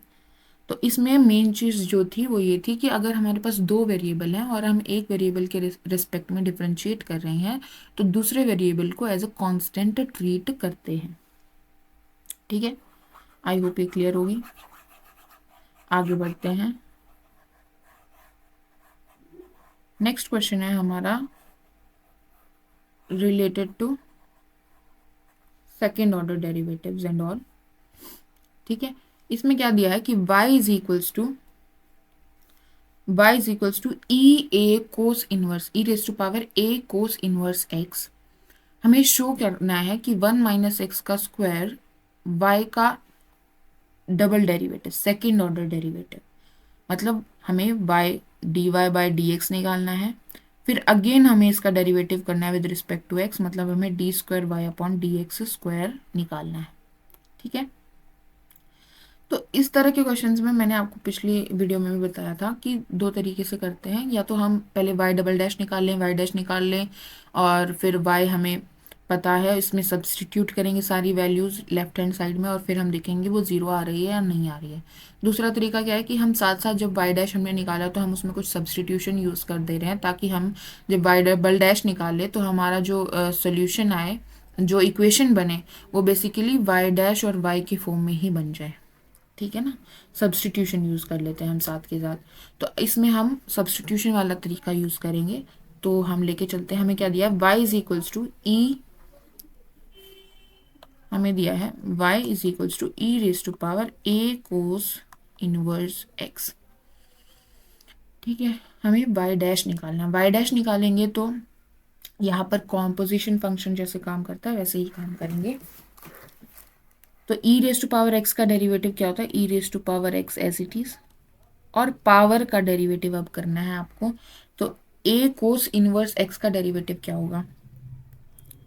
Speaker 1: तो इसमें मेन चीज़ जो थी वो ये थी कि अगर हमारे पास दो वेरिएबल हैं और हम एक वेरिएबल के रिस्पेक्ट में डिफरेंशिएट कर रहे हैं तो दूसरे वेरिएबल को एज अ कांस्टेंट ट्रीट करते हैं। ठीक है, आई होप ये क्लियर होगी। आगे बढ़ते हैं। नेक्स्ट क्वेश्चन है हमारा related to second order derivatives and all. ठीक है, इसमें क्या दिया है कि y is equals to E A cos inverse E raise to power A cos inverse X. हमें शो करना है कि 1 माइनस एक्स का स्क्वायर y का double derivative second order derivative, मतलब हमें y dy by D X निकालना है। फिर अगेन हमें इसका डेरिवेटिव करना है विद रिस्पेक्ट टू x, मतलब हमें D square Y upon D X square निकालना है। ठीक है, तो इस तरह के क्वेश्चंस में मैंने आपको पिछली वीडियो में भी बताया था कि दो तरीके से करते हैं। या तो हम पहले y डबल डैश निकाल लें, y डैश निकाल लें और फिर y हमें पता है, इसमें सब्सटीट्यूट करेंगे सारी वैल्यूज़ लेफ्ट हैंड साइड में और फिर हम देखेंगे वो ज़ीरो आ रही है या नहीं आ रही है। दूसरा तरीका क्या है कि हम साथ साथ जब y डैश हमने निकाला तो हम उसमें कुछ सब्सटीट्यूशन यूज़ कर दे रहे हैं ताकि हम जब y डबल डैश निकाले तो हमारा जो सोल्यूशन आए, जो इक्वेशन बने, वो बेसिकली y डैश और y की फॉर्म में ही बन जाए। ठीक है ना, सब्सटीट्यूशन यूज़ कर लेते हैं हम साथ के साथ। तो इसमें हम सब्सटीट्यूशन वाला तरीका यूज़ करेंगे। तो हम लेके चलते हैं, हमें क्या दिया है, y is equals to E, हमें दिया है y is equals to E raise to power a cos inverse x। ठीक है, हमें y डैश निकालना है। y डैश निकालेंगे तो यहाँ पर कॉम्पोजिशन फंक्शन जैसे काम करता है वैसे ही काम करेंगे। तो e raise to power x का डेरिवेटिव क्या होता है, e raise to power x as it is, और पावर का डेरिवेटिव अब करना है आपको। तो ए कोस इनवर्स एक्स का डेरिवेटिव क्या होगा,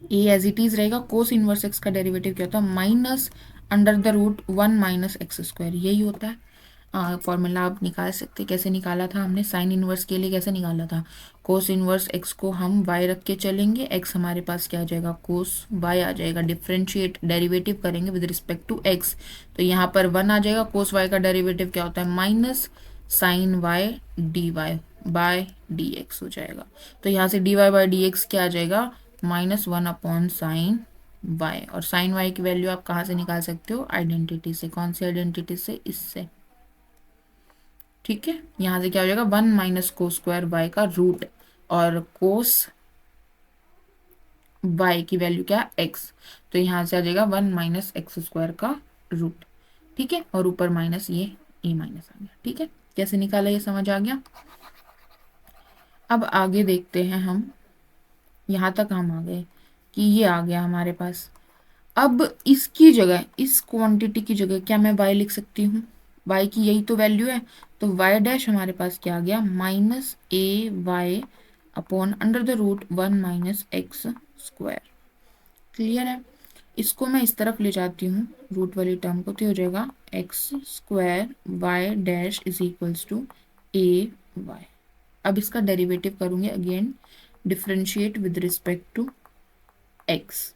Speaker 1: ए एज इट इज रहेगा। कोस इनवर्स एक्स का डेरिवेटिव क्या होता है, minus under the root 1 minus x square, यही होता है। फॉर्मूला आप निकाल सकते, कैसे निकाला था हमने साइन इनवर्स के लिए, कैसे निकाला था, कोस इनवर्स एक्स को हम y रख के चलेंगे, x हमारे पास क्या आ जाएगा, कोस y आ जाएगा। डिफरेंशिएट डेरिवेटिव करेंगे विद रिस्पेक्ट टू x, तो यहाँ पर 1 आ जाएगा। कोस y का डेरिवेटिव क्या होता है, minus sine y dy by D X हो जाएगा। तो यहाँ से dy बाय डी एक्स क्या आ जाएगा, -1 अपॉन साइन y। और साइन y की वैल्यू आप कहाँ से निकाल सकते हो, आइडेंटिटी से। कौन सी आइडेंटिटी से, इससे। ठीक है, यहाँ से क्या हो जाएगा, 1 माइनस कोस स्क्वायर y का रूट, और कोस y की वैल्यू क्या, x, तो यहाँ से आ जाएगा 1 माइनस एक्स स्क्वायर का रूट। ठीक है, और ऊपर माइनस, ये a माइनस आ गया। ठीक है, कैसे निकाला ये समझ आ गया। अब आगे देखते हैं हम, यहाँ तक हम आ गए कि ये आ गया हमारे पास। अब इसकी जगह, इस क्वांटिटी की जगह क्या मैं y लिख सकती हूँ, y की यही तो वैल्यू है। तो y डैश हमारे पास क्या आ गया, minus a y upon under the root 1 minus x square. Clear है, इसको मैं इस तरफ ले जाती हूँ रूट वाली टर्म को, तो हो जाएगा x square y dash is equals to a y. अब इसका डेरिवेटिव करूँगी again, differentiate with respect to x.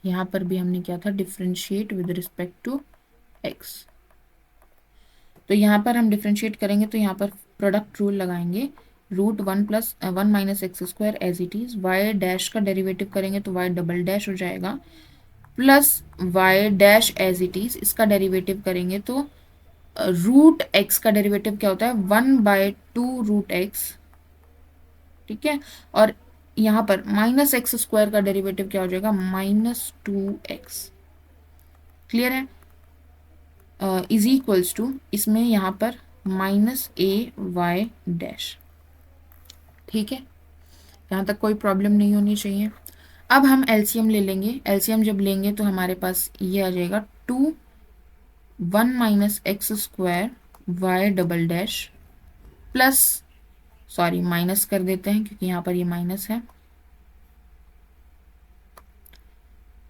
Speaker 1: यहाँ पर भी हमने क्या था, differentiate with respect to x. तो यहाँ पर हम डिफ्रेंशिएट करेंगे तो यहाँ पर प्रोडक्ट रूल लगाएंगे, root 1 minus x square as it is. Y dash का डेरिवेटिव करेंगे तो वाई डबल डैश हो जाएगा, plus Y dash as it is, इसका डेरिवेटिव करेंगे तो रूट एक्स का डेरिवेटिव क्या होता है, 1/2 रूट एक्स। ठीक है, और यहाँ पर माइनस एक्स स्क्वायर का डेरिवेटिव क्या हो जाएगा, -2x। क्लियर है, इज इक्वल्स टू, इसमें यहाँ पर -a y डैश। ठीक है, यहाँ तक कोई प्रॉब्लम नहीं होनी चाहिए। अब हम एलसीएम ले लेंगे। एलसीएम जब लेंगे तो हमारे पास ये आ जाएगा 2 1 minus x square y double dash plus, sorry minus कर देते हैं क्योंकि यहाँ पर ये माइनस है,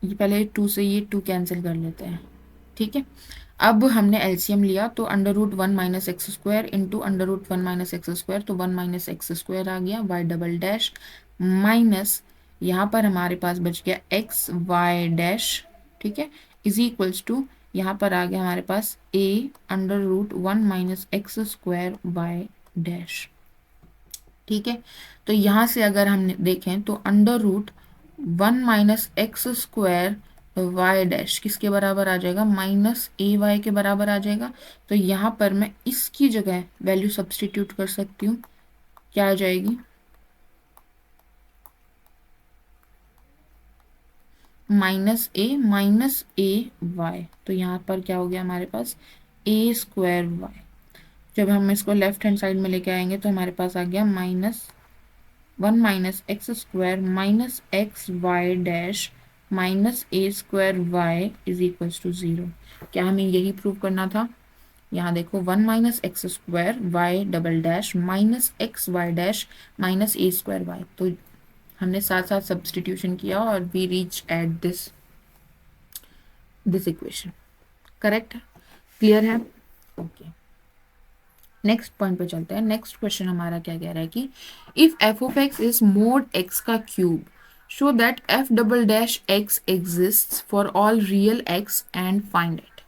Speaker 1: ये पहले 2 से ये 2 कैंसिल कर लेते हैं। ठीक है, अब हमने एलसीएम लिया तो under root 1 minus x square into under root 1 minus x square, तो 1 माइनस एक्स स्क्वायर आ गया वाई डबल डैश माइनस यहाँ पर हमारे पास बच गया एक्स वाई डैश। ठीक है, इज इक्वल्स टू यहाँ पर आ गया हमारे पास A under root 1 minus x square y dash. ठीक है, तो यहाँ से अगर हम देखें तो under root 1 minus x square y dash किसके बराबर आ जाएगा, माइनस ए वाई के बराबर आ जाएगा। तो यहाँ पर मैं इसकी जगह वैल्यू सब्सटीट्यूट कर सकती हूँ, क्या आ जाएगी, माइनस ए वाई। तो यहाँ पर क्या हो गया हमारे पास ए स्क्वायर वाई। जब हम इसको लेफ्ट हैंड साइड में लेके आएंगे तो हमारे पास आ गया minus 1 minus x square minus x y dash minus A square y is equals to 0। क्या हमें यही प्रूव करना था? यहाँ देखो 1 minus x square y double dash minus x y dash minus ए स्क्वायर वाई, तो हमने साथ साथ सब्सटीट्यूशन किया और we reach at this equation. Correct है, क्लियर है? ओके, नेक्स्ट पॉइंट पे चलते हैं। नेक्स्ट क्वेश्चन हमारा क्या कह रहा है कि if f of x is mod x का cube show that f double dash x exist for all real x and find it.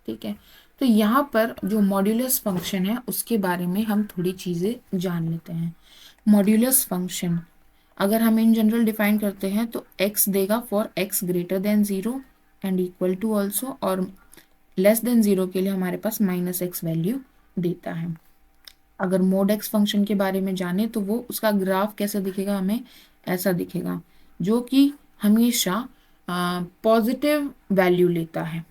Speaker 1: ठीक है, तो यहाँ पर जो मॉड्यूलस फंक्शन है उसके बारे में हम थोड़ी चीज़ें जान लेते हैं। मॉड्यूलस फंक्शन अगर हम इन जनरल डिफाइन करते हैं तो x देगा for x greater than 0 and equal to also, और लेस देन 0 के लिए हमारे पास माइनस एक्स वैल्यू देता है। अगर मोड एक्स फंक्शन के बारे में जाने तो वो उसका ग्राफ कैसा दिखेगा, हमें ऐसा दिखेगा, जो कि हमेशा पॉजिटिव वैल्यू लेता है,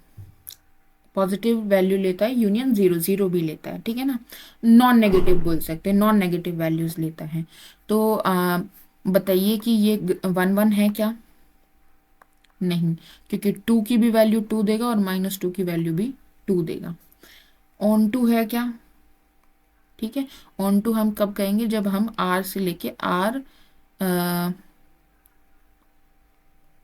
Speaker 1: पॉजिटिव वैल्यू लेता है, यूनियन 0 0 भी लेता है। ठीक है ना, नॉन नेगेटिव बोल सकते हैं, नॉन नेगेटिव वैल्यूज लेता है। तो बताइए कि ये 1 1 है क्या? नहीं, क्योंकि 2 की भी वैल्यू 2 देगा और -2 की वैल्यू भी 2 देगा। ऑन टू है क्या? ठीक है, ऑन टू हम कब कहेंगे, जब हम r से लेके r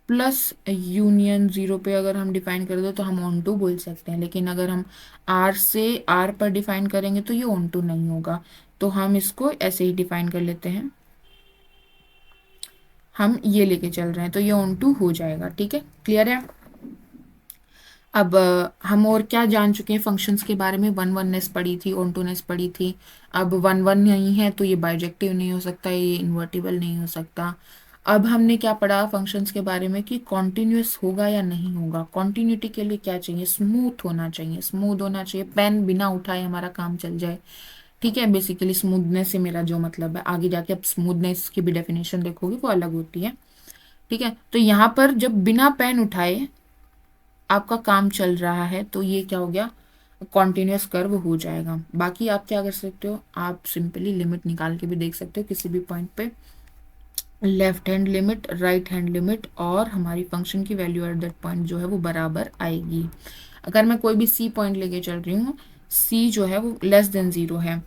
Speaker 1: प्लस यूनियन 0 पे अगर हम डिफाइन कर दो तो हम ऑन टू बोल सकते हैं, लेकिन अगर हम r से r पर डिफाइन करेंगे तो ये ऑन टू नहीं होगा। तो हम इसको ऐसे ही डिफाइन कर लेते हैं, हम ये लेके चल रहे हैं तो ये ऑन टू हो जाएगा। ठीक है, क्लियर है? अब हम और क्या जान चुके हैं फंक्शंस के बारे में? 1 1नेस पढ़ी थी, ऑन टूनेस पढ़ी थी। अब 1 1 नहीं है तो ये बाइजेक्टिव नहीं हो सकता, ये इन्वर्टिबल नहीं हो सकता। अब हमने क्या पढ़ा फंक्शंस के बारे में कि कॉन्टिन्यूस होगा या नहीं होगा। कॉन्टिन्यूटी के लिए क्या चाहिए? स्मूथ होना चाहिए, स्मूथ होना चाहिए, पेन बिना उठाए हमारा काम चल जाए। ठीक है, बेसिकली स्मूथनेस से मेरा जो मतलब है, आगे जाके अब स्मूथनेस की भी डेफिनेशन देखोगे वो अलग होती है। ठीक है, तो यहाँ पर जब बिना पेन उठाए आपका काम चल रहा है तो ये क्या हो गया, कॉन्टिन्यूस कर्व हो जाएगा। बाकी आप क्या कर सकते हो, आप सिंपली लिमिट निकाल के भी देख सकते हो किसी भी पॉइंट पे, left hand limit, right hand limit, और हमारी फंक्शन की वैल्यू एट दैट पॉइंट जो है वो बराबर आएगी। अगर मैं कोई भी सी पॉइंट लेके चल रही हूँ, सी जो है वो लेस देन 0 है,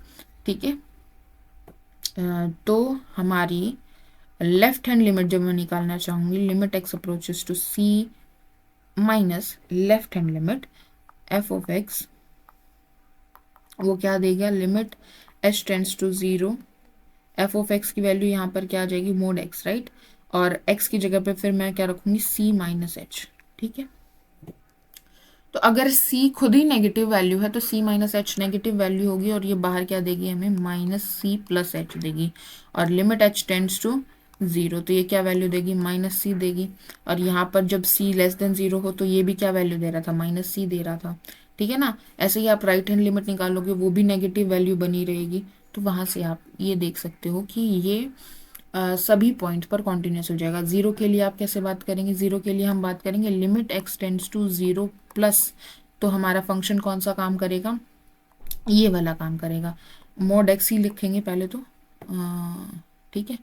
Speaker 1: ठीक है, तो हमारी लेफ्ट हैंड लिमिट जब मैं निकालना चाहूंगी, limit x approaches to c minus left hand limit f of x, वो क्या देगा, limit h tends to 0, f of x की वैल्यू यहाँ पर क्या आ जाएगी, मोड एक्स, राइट, और एक्स की जगह पे फिर मैं क्या रखूंगी, सी माइनस एच। ठीक है, तो अगर c खुद ही नेगेटिव वैल्यू है तो c minus H negative value होगी, और ये बाहर क्या देगी हमें, माइनस सी प्लस एच देगी, और लिमिट h टेंड्स टू 0 तो ये क्या वैल्यू देगी, माइनस सी देगी। और यहाँ पर जब c लेस देन 0 हो तो ये भी क्या वैल्यू दे रहा था, माइनस सी दे रहा था। ठीक है ना, ऐसे ही आप राइट हैंड लिमिट निकालोगे वो भी नेगेटिव वैल्यू बनी रहेगी। तो वहां से आप ये देख सकते हो कि ये सभी पॉइंट पर कॉन्टिन्यूस हो जाएगा। 0 के लिए आप कैसे बात करेंगे, 0 के लिए हम बात करेंगे limit x tends to 0 plus, तो हमारा फंक्शन कौन सा काम करेगा, ये वाला काम करेगा, मोड एक्स ही लिखेंगे पहले तो, ठीक है,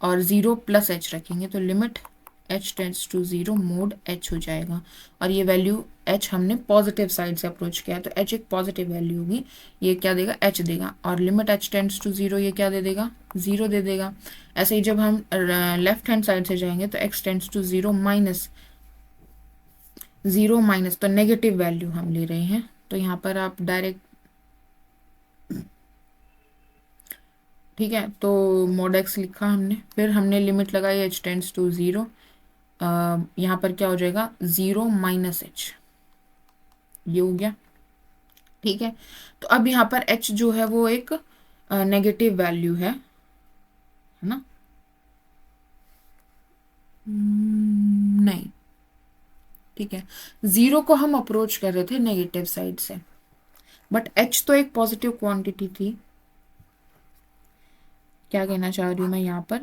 Speaker 1: और 0 प्लस एच रखेंगे तो limit h tends to 0 mod h हो जाएगा। और ये वैल्यू h हमने पॉजिटिव साइड से अप्रोच किया है तो h एक पॉजिटिव वैल्यू होगी, ये क्या देगा h देगा। और लिमिट h टेंड्स टू 0 ये क्या दे देगा 0 दे देगा। ऐसे ही जब हम लेफ्ट हैंड साइड से जाएंगे तो x tends to 0 minus 0 minus तो नेगेटिव वैल्यू हम ले रहे हैं, तो यहाँ पर आप डायरेक्ट, ठीक है, तो मोड x लिखा हमने, फिर हमने लिमिट लगाई h टेंड्स टू 0, यहाँ पर क्या हो जाएगा 0 माइनस एच, ये हो गया। ठीक है, तो अब यहाँ पर h जो है वो एक नेगेटिव वैल्यू है ना, नहीं, ठीक है, 0 को हम अप्रोच कर रहे थे नेगेटिव साइड से, बट h तो एक पॉजिटिव क्वांटिटी थी। क्या कहना चाह रही हूँ मैं यहाँ पर,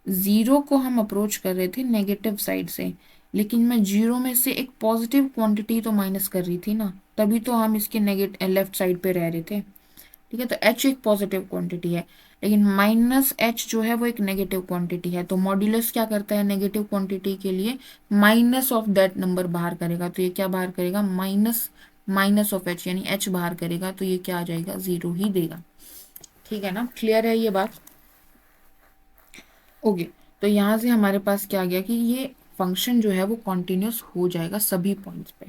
Speaker 1: 0 को हम अप्रोच कर रहे थे नेगेटिव साइड से, लेकिन मैं 0 में से एक पॉजिटिव क्वांटिटी तो माइनस कर रही थी ना, तभी तो हम इसके नेगेटिव लेफ्ट साइड पे रह रहे थे। ठीक है, तो h एक पॉजिटिव क्वांटिटी है, लेकिन माइनस h जो है वो एक नेगेटिव क्वांटिटी है। तो मॉड्यूलस क्या करता है, नेगेटिव क्वांटिटी के लिए माइनस ऑफ दैट नंबर बाहर करेगा, तो ये क्या बाहर करेगा माइनस माइनस ऑफ h, यानी h बाहर करेगा, तो ये क्या आ जाएगा 0 ही देगा। ठीक है ना, क्लियर है ये बात। ओके, तो यहाँ से हमारे पास क्या आ गया कि ये फंक्शन जो है वो कॉन्टिन्यूस हो जाएगा सभी पॉइंट्स पे।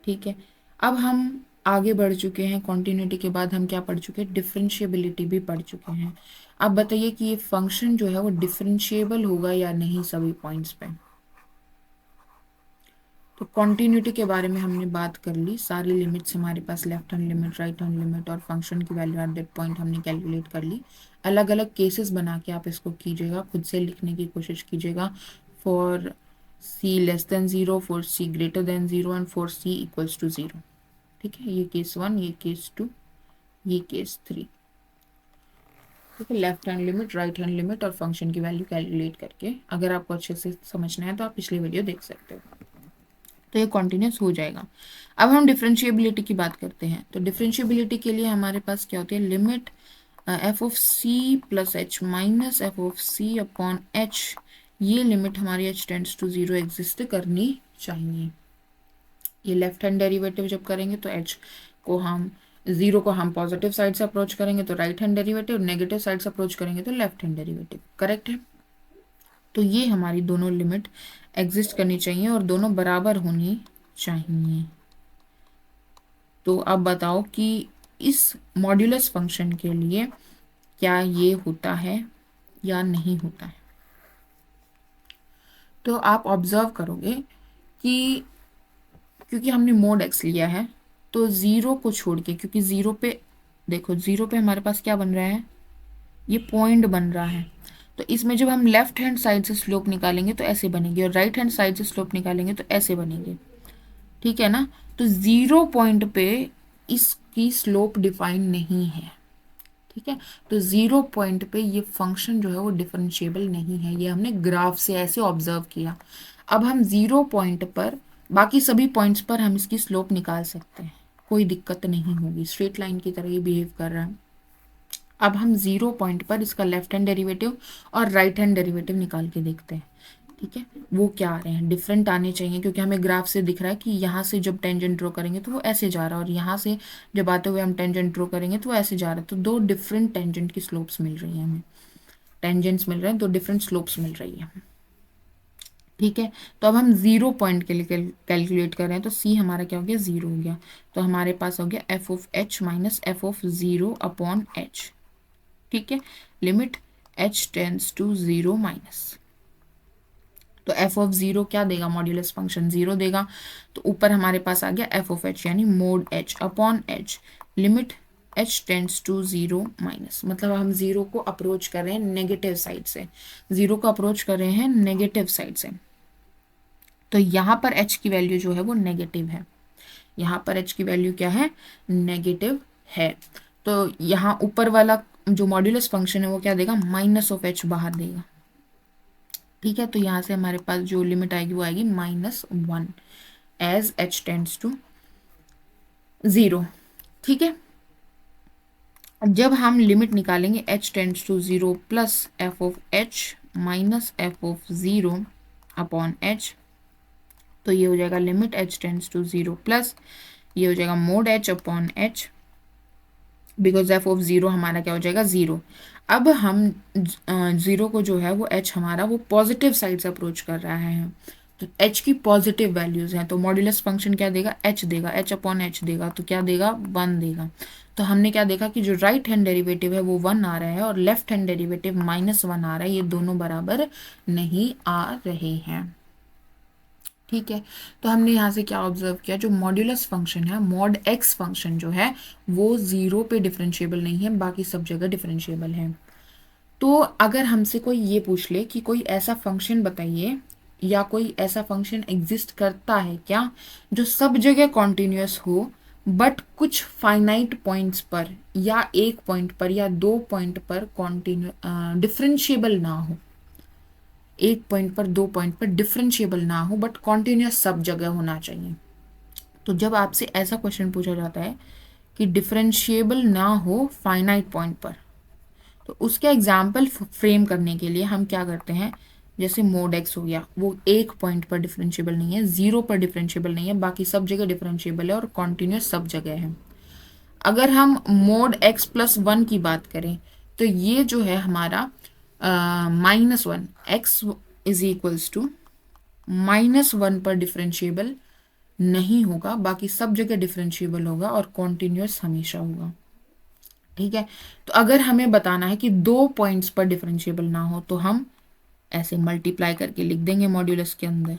Speaker 1: ठीक है, अब हम आगे बढ़ चुके हैं, कॉन्टिन्यूटी के बाद हम क्या पढ़ चुके हैं, डिफरेंशिएबिलिटी भी पढ़ चुके हैं। अब बताइए कि ये फंक्शन जो है वो डिफरेंशिएबल होगा या नहीं सभी पॉइंट्स पे। तो कॉन्टिन्यूटी के बारे में हमने बात कर ली, सारी लिमिट्स हमारे पास, left hand limit, right hand limit और फंक्शन की वैल्यू एट दैट पॉइंट हमने कैलकुलेट कर ली। अलग अलग केसेस बना के आप इसको कीजिएगा, खुद से लिखने की कोशिश कीजिएगा। For c less than 0, for c greater than 0 and for c equals to 0। ठीक है, ये केस 1, ये केस 2, ये केस 3। ठीक है, left hand limit, right hand limit और फंक्शन की वैल्यू कैलकुलेट करके, अगर आपको अच्छे से समझना है तो आप पिछली वीडियो देख सकते हो। तो ये कॉन्टिन्यूस हो जाएगा। अब हम डिफरेंशिएबिलिटी की बात करते हैं, तो डिफरेंशिएबिलिटी के लिए हमारे पास क्या होती है, limit f of c plus h minus F of c upon h, ये लिमिट हमारी एच टेंड्स टू 0 एग्जिस्ट करनी चाहिए। ये लेफ्ट हैंड डेरिवेटिव जब करेंगे तो एच को हम 0 को हम पॉजिटिव साइड से अप्रोच करेंगे तो right hand derivative, negative side से अप्रोच करेंगे तो लेफ्ट हैंड डेरिवेटिव। करेक्ट है, तो ये हमारी दोनों लिमिट एग्जिस्ट करनी चाहिए और दोनों बराबर होनी चाहिए। तो अब बताओ कि इस मॉड्यूलस फंक्शन के लिए क्या ये होता है या नहीं होता है। तो आप ऑब्जर्व करोगे कि क्योंकि हमने मोड एक्स लिया है तो 0 को छोड़ के, क्योंकि 0 पे देखो, 0 पे हमारे पास क्या बन रहा है, ये पॉइंट बन रहा है, तो इसमें जब हम लेफ्ट हैंड साइड से स्लोप निकालेंगे तो ऐसे बनेगी और राइट हैंड साइड से स्लोप निकालेंगे तो ऐसे बनेंगे। ठीक है ना, तो 0 पॉइंट पे इसकी स्लोप डिफाइन नहीं है। ठीक है, तो 0 पॉइंट पे ये फंक्शन जो है वो डिफरेंशिएबल नहीं है, ये हमने ग्राफ से ऐसे ऑब्जर्व किया। अब हम 0 पॉइंट पर, बाकी सभी पॉइंट्स पर हम इसकी स्लोप निकाल सकते हैं, कोई दिक्कत नहीं होगी, स्ट्रेट लाइन की तरह ही बिहेव कर रहा है। अब हम 0 पॉइंट पर इसका लेफ्ट हैंड डेरिवेटिव और राइट हैंड डेरिवेटिव निकाल के देखते हैं। ठीक है, वो क्या आ रहे हैं, डिफरेंट आने चाहिए, क्योंकि हमें ग्राफ से दिख रहा है कि यहाँ से जब टेंजेंट ड्रॉ करेंगे तो वो ऐसे जा रहा है और यहाँ से जब आते हुए हम टेंजेंट ड्रॉ करेंगे तो वो ऐसे जा रहा है, तो दो डिफरेंट टेंजेंट की स्लोप्स मिल रही हैं हमें, टेंजेंट्स मिल रहे हैं, दो डिफरेंट स्लोप्स मिल रही है। ठीक है, तो अब हम 0 पॉइंट के लिए कैलकुलेट कर रहे हैं, तो सी हमारा क्या हो गया 0 हो गया, तो हमारे पास हो गया f of h minus F of 0 upon h. ठीक है, limit h tends to 0 minus, तो एफ ऑफ 0 क्या देगा, मॉड्यूलस फंक्शन 0 देगा, तो ऊपर हमारे पास आ गया एफ ऑफ एच यानी mod h upon h, limit h tends to 0 minus, मतलब हम 0 को अप्रोच कर रहे हैं नेगेटिव साइड से, 0 को अप्रोच कर रहे हैं नेगेटिव साइड से, तो यहाँ पर h की वैल्यू जो है वो नेगेटिव है, यहाँ पर h की वैल्यू क्या है, नेगेटिव है, तो यहाँ ऊपर वाला जो मॉड्यूलस फंक्शन है वो क्या देगा, माइनस ऑफ h बाहर देगा। ठीक है, तो यहाँ से हमारे पास जो लिमिट आएगी वो आएगी -1 एज h टेंड्स टू 0। ठीक है, जब हम लिमिट निकालेंगे h tends to 0 plus f of h minus F of 0 upon h, तो ये हो जाएगा limit h tends to 0 plus ये हो जाएगा mod h upon h, because f of 0 हमारा क्या हो जाएगा 0। अब हम 0 को जो है वो h हमारा वो पॉजिटिव साइड से अप्रोच कर रहा है, तो h की पॉजिटिव वैल्यूज हैं, तो मॉड्यूलस फंक्शन क्या देगा, h देगा, h अपॉन h देगा, तो क्या देगा 1 देगा। तो हमने क्या देखा कि जो राइट हैंड डेरिवेटिव है वो 1 आ रहा है और लेफ्ट हैंड डेरिवेटिव -1 आ रहा है, ये दोनों बराबर नहीं आ रहे हैं। ठीक है, तो हमने यहाँ से क्या ऑब्जर्व किया, जो मॉड्यूलस फंक्शन है, मॉड एक्स फंक्शन जो है वो 0 पे डिफरेंशिएबल नहीं है, बाकी सब जगह डिफरेंशिएबल है। तो अगर हमसे कोई ये पूछ ले कि कोई ऐसा फंक्शन बताइए या कोई ऐसा फंक्शन एग्जिस्ट करता है क्या जो सब जगह कॉन्टिन्यूस हो बट कुछ फाइनाइट पॉइंट्स पर या एक पॉइंट पर या दो पॉइंट पर कॉन्टिन्यू डिफरेंशिएबल ना हो, एक पॉइंट पर दो पॉइंट पर डिफरेंशिएबल ना हो बट कॉन्टिन्यूस सब जगह होना चाहिए। तो जब आपसे ऐसा क्वेश्चन पूछा जाता है कि डिफरेंशिएबल ना हो फाइनाइट पॉइंट पर, तो उसका एग्जाम्पल फ्रेम करने के लिए हम क्या करते हैं, जैसे मोड एक्स हो गया, वो एक पॉइंट पर डिफरेंशिएबल नहीं है, 0 पर डिफरेंशिएबल नहीं है, बाकी सब जगह डिफरेंशिएबल है और कॉन्टिन्यूस सब जगह है। अगर हम मोड एक्स प्लस 1 की बात करें तो ये जो है हमारा -1, एक्स इज इक्वल्स टू -1 पर डिफरेंशिएबल नहीं होगा, बाकी सब जगह डिफरेंशिएबल होगा और कॉन्टिन्यूस हमेशा होगा। ठीक है, तो अगर हमें बताना है कि दो पॉइंट्स पर डिफरेंशिएबल ना हो तो हम ऐसे मल्टीप्लाई करके लिख देंगे मॉड्यूलस के अंदर।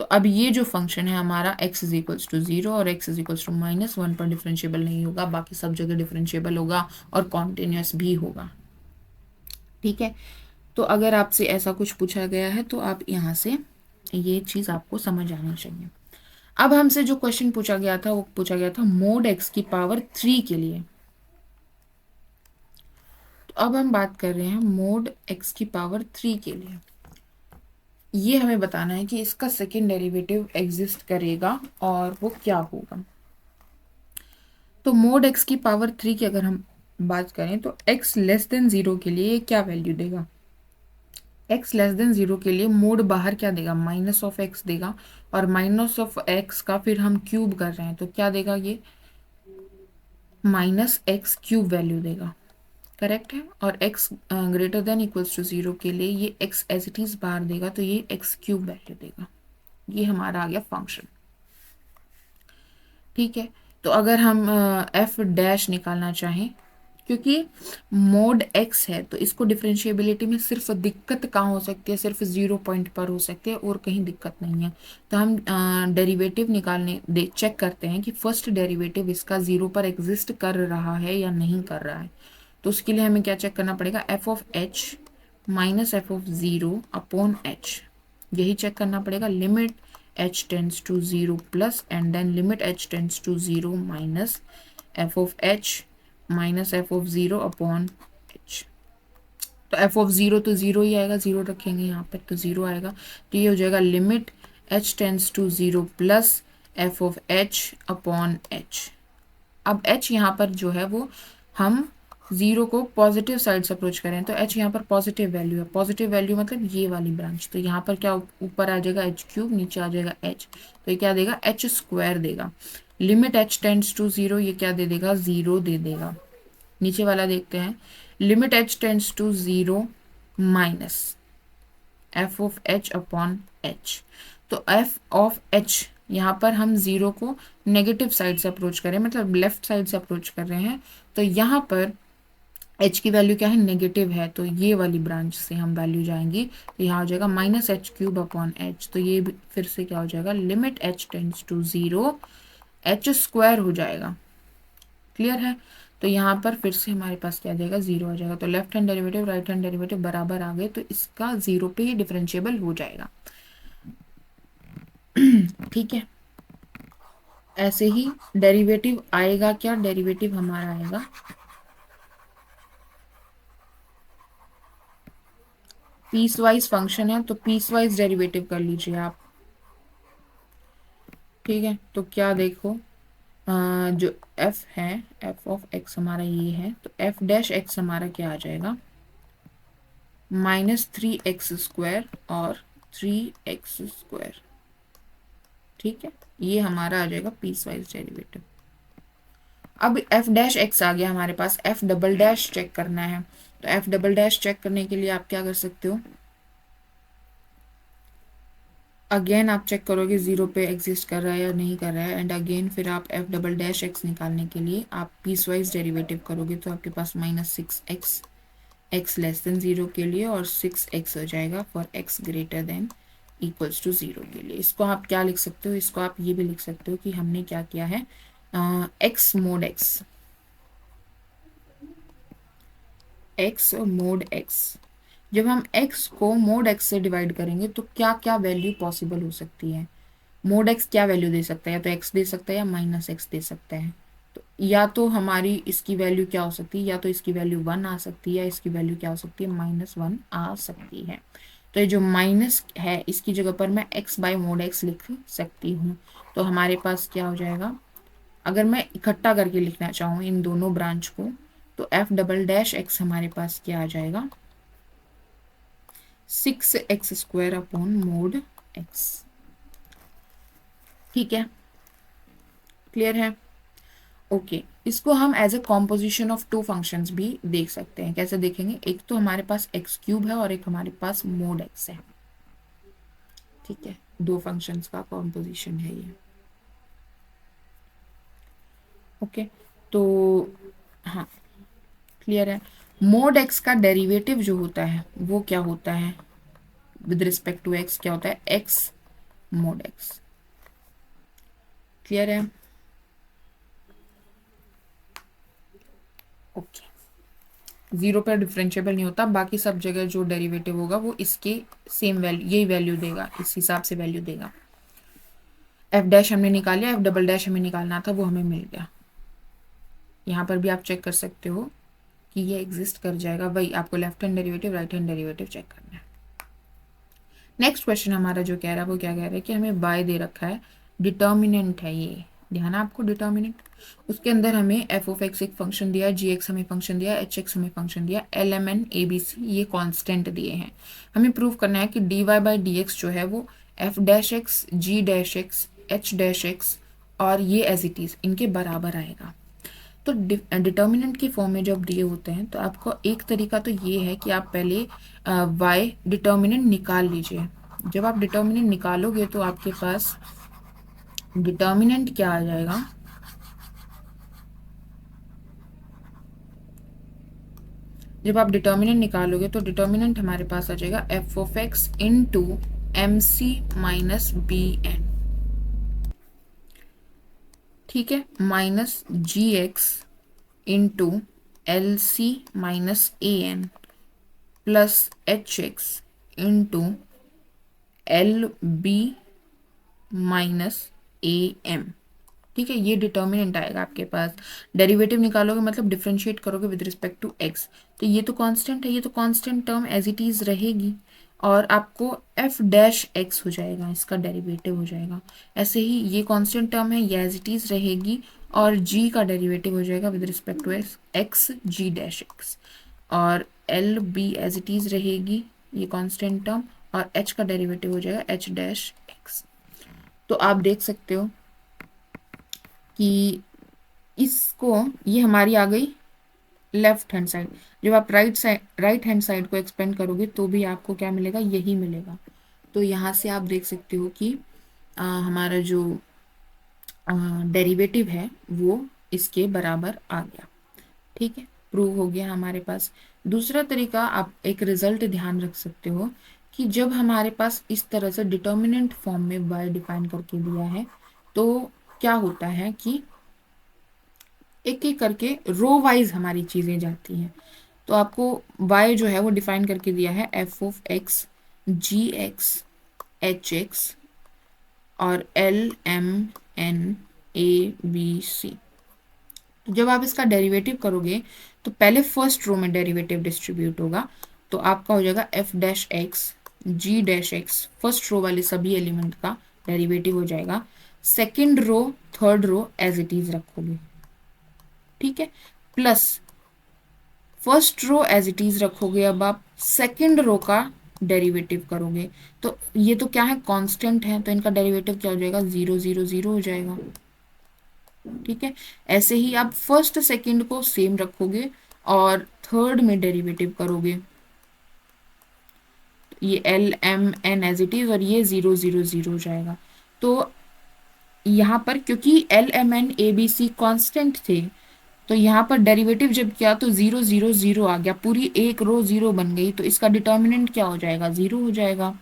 Speaker 1: तो अब ये जो फंक्शन है हमारा x इज इक्वल्स टू 0 और x इज इक्वल्स टू -1 पर डिफरेंशिएबल नहीं होगा, बाकी सब जगह डिफरेंशिएबल होगा और कॉन्टिन्यूस भी होगा। ठीक है, तो अगर आपसे ऐसा कुछ पूछा गया है तो आप यहाँ से ये चीज़ आपको समझ आनी चाहिए। अब हमसे जो क्वेश्चन पूछा गया था वो पूछा गया था मोड x की पावर 3 के लिए। तो अब हम बात कर रहे हैं मोड x की पावर 3 के लिए। ये हमें बताना है कि इसका सेकेंड डेरिवेटिव एग्जिस्ट करेगा और वो क्या होगा। तो मोड x की पावर 3 की अगर हम बात करें तो x लेस देन 0 के लिए क्या वैल्यू देगा, x लेस देन 0 के लिए मोड बाहर क्या देगा, -(x) देगा, और -(x) का फिर हम क्यूब कर रहे हैं तो क्या देगा, ये -(x)³ वैल्यू देगा। करेक्ट है, और x greater than equals to 0 के लिए ये x एज इट इज बाहर देगा तो ये x³ वैल्यू देगा। ये हमारा आ गया फंक्शन। ठीक है, तो अगर हम f डैश निकालना चाहें, क्योंकि मोड x है तो इसको डिफरेंशिएबिलिटी में सिर्फ दिक्कत कहाँ हो सकती है, सिर्फ 0 पॉइंट पर हो सकती है और कहीं दिक्कत नहीं है। तो हम डेरिवेटिव निकालने चेक करते हैं कि फर्स्ट डेरिवेटिव इसका 0 पर एग्जिस्ट कर रहा है या नहीं कर रहा है। तो उसके लिए हमें क्या चेक करना पड़ेगा, f of h minus F of 0 upon h, यही चेक करना पड़ेगा। Limit h tends to 0 plus and then limit h tends to 0 minus F of h minus F of 0 upon h। तो एफ ऑफ 0 तो 0 ही आएगा, 0 रखेंगे यहाँ पर तो 0 आएगा, तो ये हो जाएगा limit h tends to 0 plus f of h upon h। अब h यहाँ पर जो है वो हम 0 को पॉजिटिव साइड से अप्रोच करें तो h यहाँ पर पॉजिटिव वैल्यू है, पॉजिटिव वैल्यू मतलब ये वाली ब्रांच, तो यहाँ पर क्या ऊपर आ जाएगा h³, नीचे आ जाएगा h, तो ये क्या देगा h² देगा। लिमिट h टेंड्स टू 0 ये क्या दे देगा, 0 दे देगा। नीचे वाला देखते हैं, limit h tends to 0 minus F of h upon h। तो एफ ऑफ h यहाँ पर हम 0 को नेगेटिव साइड से अप्रोच करें, मतलब लेफ्ट साइड से अप्रोच कर रहे हैं, तो यहाँ पर h की वैल्यू क्या है, नेगेटिव है, तो ये वाली ब्रांच से हम वैल्यू जाएंगी तो यहाँ हो जाएगा -h³ अपॉन h। तो ये फिर से क्या हो जाएगा, limit h tends to 0 h² हो जाएगा। क्लियर है, तो यहाँ पर फिर से हमारे पास क्या आ जाएगा, 0 आ जाएगा। तो left hand derivative right hand derivative बराबर आ गए, तो इसका 0 पे ही डिफरेंशिएबल हो जाएगा। ठीक है, ऐसे ही डेरिवेटिव आएगा, क्या डेरिवेटिव हमारा आएगा पीस वाइज फंक्शन है तो पीस वाइज डेरिवेटिव कर लीजिए आप। ठीक है, तो क्या देखो, जो f है, f ऑफ x हमारा ये है, तो f डैश x हमारा क्या आ जाएगा, -3x² और 3x²। ठीक है, ये हमारा आ जाएगा पीस वाइज डेरिवेटिव। अब f डैश x आ गया हमारे पास, f डबल डैश चेक करना है। तो f डबल डैश चेक करने के लिए आप क्या कर सकते हो, अगेन आप चेक करोगे जीरो पे एग्जिस्ट कर रहा है या नहीं कर रहा है, एंड अगेन फिर आप f डबल डैश x निकालने के लिए आप पीस वाइज डेरिवेटिव करोगे, तो आपके पास -6x x लेस देन 0 के लिए और 6x हो जाएगा for x greater than equals to 0 के लिए। इसको आप क्या लिख सकते हो, इसको आप ये भी लिख सकते हो कि हमने क्या किया है, x mode x, x mode x। जब हम x को मोड x से डिवाइड करेंगे तो क्या क्या वैल्यू पॉसिबल हो सकती है। मोड x क्या वैल्यू दे सकता है, या तो x दे सकता है या -x दे सकता है। तो या तो हमारी इसकी वैल्यू क्या हो सकती है, या तो इसकी वैल्यू 1 आ सकती है, या इसकी वैल्यू क्या हो सकती है, -1 आ सकती है। तो ये जो माइनस है इसकी जगह पर मैं x बाय मोड x लिख सकती हूँ। तो हमारे पास क्या हो जाएगा, अगर मैं इकट्ठा करके लिखना चाहूँ इन दोनों ब्रांच को, तो f डबल डैश x हमारे पास क्या आ जाएगा, 6x² अपॉन मोड x। ठीक है, क्लियर है। ओके, इसको हम as a composition of two functions भी देख सकते हैं। कैसे देखेंगे, एक तो हमारे पास x³ है और एक हमारे पास मोड x है। ठीक है, दो फंक्शंस का कॉम्पोजिशन है ये। ओके, तो हाँ क्लियर है। मोड x का डेरिवेटिव जो होता है वो क्या होता है, विद रिस्पेक्ट टू x क्या होता है, x मोड x। क्लियर है। ओके, जीरो पर डिफरेंशिएबल नहीं होता, बाकी सब जगह जो डेरिवेटिव होगा वो इसके सेम वैल्यू, यही वैल्यू देगा, इस हिसाब से वैल्यू देगा। f डैश हमने निकाल लिया, f डबल डैश हमें निकालना था, वो हमें मिल गया। यहाँ पर भी आप चेक कर सकते हो कि ये एग्जिस्ट कर जाएगा, वही आपको left hand derivative right hand derivative check करना है। नेक्स्ट क्वेश्चन हमारा जो कह रहा है वो क्या कह रहा है कि हमें y दे रखा है, डिटर्मिनेंट है ये, ध्यान है आपको डिटर्मिनेंट। उसके अंदर हमें f ऑफ x एक फंक्शन दिया है, gx हमें फंक्शन दिया है, hx हमें फंक्शन दिया है, lmn abc ये कांस्टेंट दिए हैं। हमें प्रूव करना है कि dy बाई dx जो है वो f dash x, g dash x, h dash x और ये एज इट इज इनके बराबर आएगा। तो डिटर्मिनेंट की फॉर्म में जब दिए होते हैं तो आपको एक तरीका तो ये है कि आप पहले y डिटर्मिनेंट निकाल लीजिए। जब आप डिटर्मिनेंट निकालोगे तो आपके पास डिटर्मिनेंट क्या आ जाएगा, जब आप डिटर्मिनेंट निकालोगे तो डिटर्मिनेंट हमारे पास आ जाएगा f of x into mc minus b n. ठीक है, minus g x into l c minus a n plus h x into l b minus a m. ठीक है, ये डिटर्मिनेंट आएगा आपके पास। डेरिवेटिव निकालोगे मतलब डिफरेंशिएट करोगे विद रिस्पेक्ट टू एक्स, तो ये तो कांस्टेंट है, ये तो constant term as it is रहेगी और आपको f डैश x हो जाएगा, इसका डेरिवेटिव हो जाएगा। ऐसे ही ये कांस्टेंट टर्म है, ये एज इट इज रहेगी और g का डेरिवेटिव हो जाएगा with respect to x g dash x और l b as it is रहेगी ये कांस्टेंट टर्म और h का डेरिवेटिव हो जाएगा h डैश x। तो आप देख सकते हो कि इसको, ये हमारी आ गई लेफ्ट हैंड साइड। जब आप राइट हैंड साइड को एक्सपेंड करोगे तो भी आपको क्या मिलेगा, यही मिलेगा। तो यहाँ से आप देख सकते हो कि हमारा जो डेरिवेटिव है वो इसके बराबर आ गया। ठीक है, प्रूव हो गया हमारे पास। दूसरा तरीका, आप एक रिजल्ट ध्यान रख सकते हो कि जब हमारे पास इस तरह से डिटर्मिनेंट फॉर्म में y डिफाइन करके दिया है तो क्या होता है कि एक एक करके रो वाइज हमारी चीज़ें जाती हैं। तो आपको y जो है वो डिफाइन करके दिया है f of x g x h x और l m n a b c. तो जब आप इसका डेरिवेटिव करोगे तो पहले फर्स्ट रो में डेरिवेटिव डिस्ट्रीब्यूट होगा, तो आपका हो जाएगा f dash x g dash x, first row वाले सभी एलिमेंट का डेरिवेटिव हो जाएगा second row third row as it is रखोगे, ठीक है, plus first row as it is रखोगे। अब आप सेकेंड रो का डेरिवेटिव करोगे, तो ये तो क्या है, कांस्टेंट है, तो इनका डेरिवेटिव क्या हो जाएगा, 0 0 0 हो जाएगा, ठीक है। ऐसे ही आप फर्स्ट सेकंड को सेम रखोगे और थर्ड में डेरिवेटिव करोगे, ये l m n as it is और ये 0 0 0 हो जाएगा। तो यहाँ पर क्योंकि l m n a b c constant थे, तो यहाँ पर डेरिवेटिव जब किया तो 0 0 0 आ गया, पूरी एक रो जीरो बन गई, तो इसका डिटर्मिनेंट क्या हो जाएगा, 0 हो जाएगा।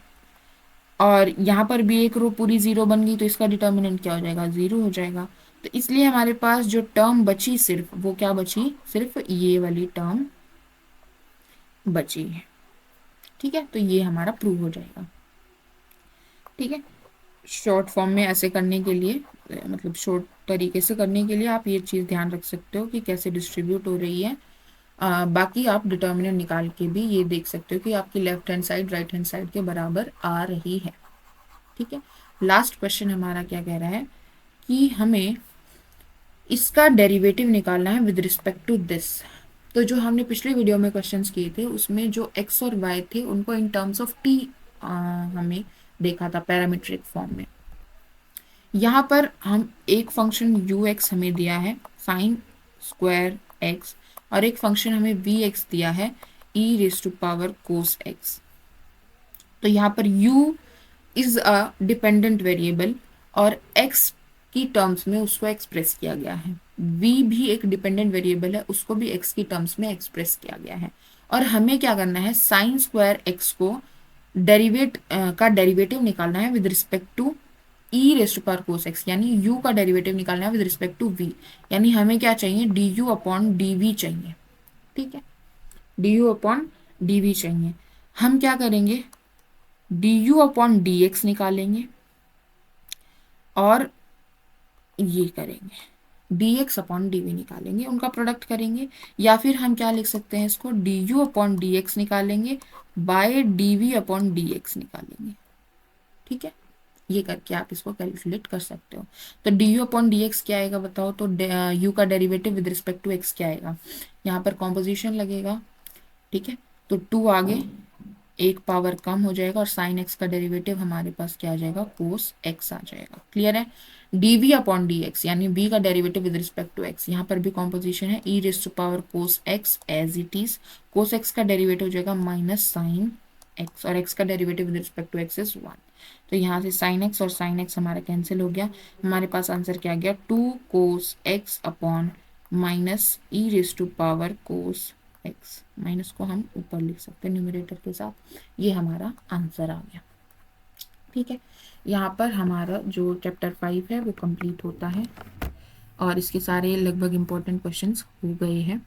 Speaker 1: और यहाँ पर भी एक रो पूरी जीरो बन गई, तो इसका डिटर्मिनेंट क्या हो जाएगा, 0 हो जाएगा। तो इसलिए हमारे पास जो टर्म बची सिर्फ, वो क्या बची, सिर्फ ये वाली टर्म बची है, ठीक है। तो ये हमारा प्रूव हो जाएगा, ठीक है। शॉर्ट फॉर्म में ऐसे करने के लिए, मतलब शॉर्ट तरीके से करने के लिए आप ये चीज़ ध्यान रख सकते हो कि कैसे डिस्ट्रीब्यूट हो रही है। बाकी आप डिटर्मिनेंट निकाल के भी ये देख सकते हो कि आपकी left hand side right hand side के बराबर आ रही है, ठीक है। लास्ट क्वेश्चन हमारा क्या कह रहा है कि हमें इसका डेरिवेटिव निकालना है विद रिस्पेक्ट टू दिस। तो जो हमने पिछले वीडियो में क्वेश्चंस किए थे उसमें जो x और y थे उनको इन टर्म्स ऑफ t हमें देखा था पैरामीट्रिक फॉर्म में। यहाँ पर हम एक फंक्शन ux हमें दिया है साइन स्क्वायर x, और एक फंक्शन हमें vx दिया है e raise to power cos x। तो यहाँ पर u is a dependent variable और x की टर्म्स में उसको एक्सप्रेस किया गया है, v भी एक डिपेंडेंट वेरिएबल है, उसको भी x की टर्म्स में एक्सप्रेस किया गया है। और हमें क्या करना है, साइन स्क्वायर x को का डेरिवेटिव निकालना है with respect to e raise to power cos x, यानी u का डेरिवेटिव निकालना है विद रिस्पेक्ट टू v, यानी हमें क्या चाहिए, du अपॉन dv चाहिए, ठीक है, du अपॉन dv चाहिए। हम क्या करेंगे, du अपॉन dx निकालेंगे और ये करेंगे dx अपॉन dv निकालेंगे, उनका प्रोडक्ट करेंगे। या फिर हम क्या लिख सकते हैं इसको, du अपॉन dx निकालेंगे बाय dv अपॉन dx निकालेंगे, ठीक है। ये करके आप इसको कैलकुलेट कर सकते हो। तो du अपॉन dx क्या आएगा बताओ, तो u का derivative with respect to x क्या आएगा, यहाँ पर कॉम्पोजिशन लगेगा, ठीक है। तो 2 आगे एक पावर कम हो जाएगा और साइन एक्स का डेरिवेटिव हमारे पास क्या आ जाएगा, कोस एक्स आ जाएगा, क्लियर है। dv अपॉन dx यानी v का derivative with respect to x, यहाँ पर भी कॉम्पोजिशन है e raise to power cos x as it is, cos x का डेरिवेटिव हो जाएगा माइनस साइन x और x का derivative with respect to x is 1। तो यहाँ से साइन x और साइन x हमारा कैंसिल हो गया, हमारे पास आंसर क्या आ गया, 2 cos x upon minus E raise to power cos x, minus को हम ऊपर लिख सकते हैं न्यूमरेटर के साथ, ये हमारा आंसर आ गया, ठीक है। यहाँ पर हमारा जो चैप्टर 5 है वो कंप्लीट होता है और इसके सारे लगभग इम्पोर्टेंट क्वेश्चंस हो गए हैं।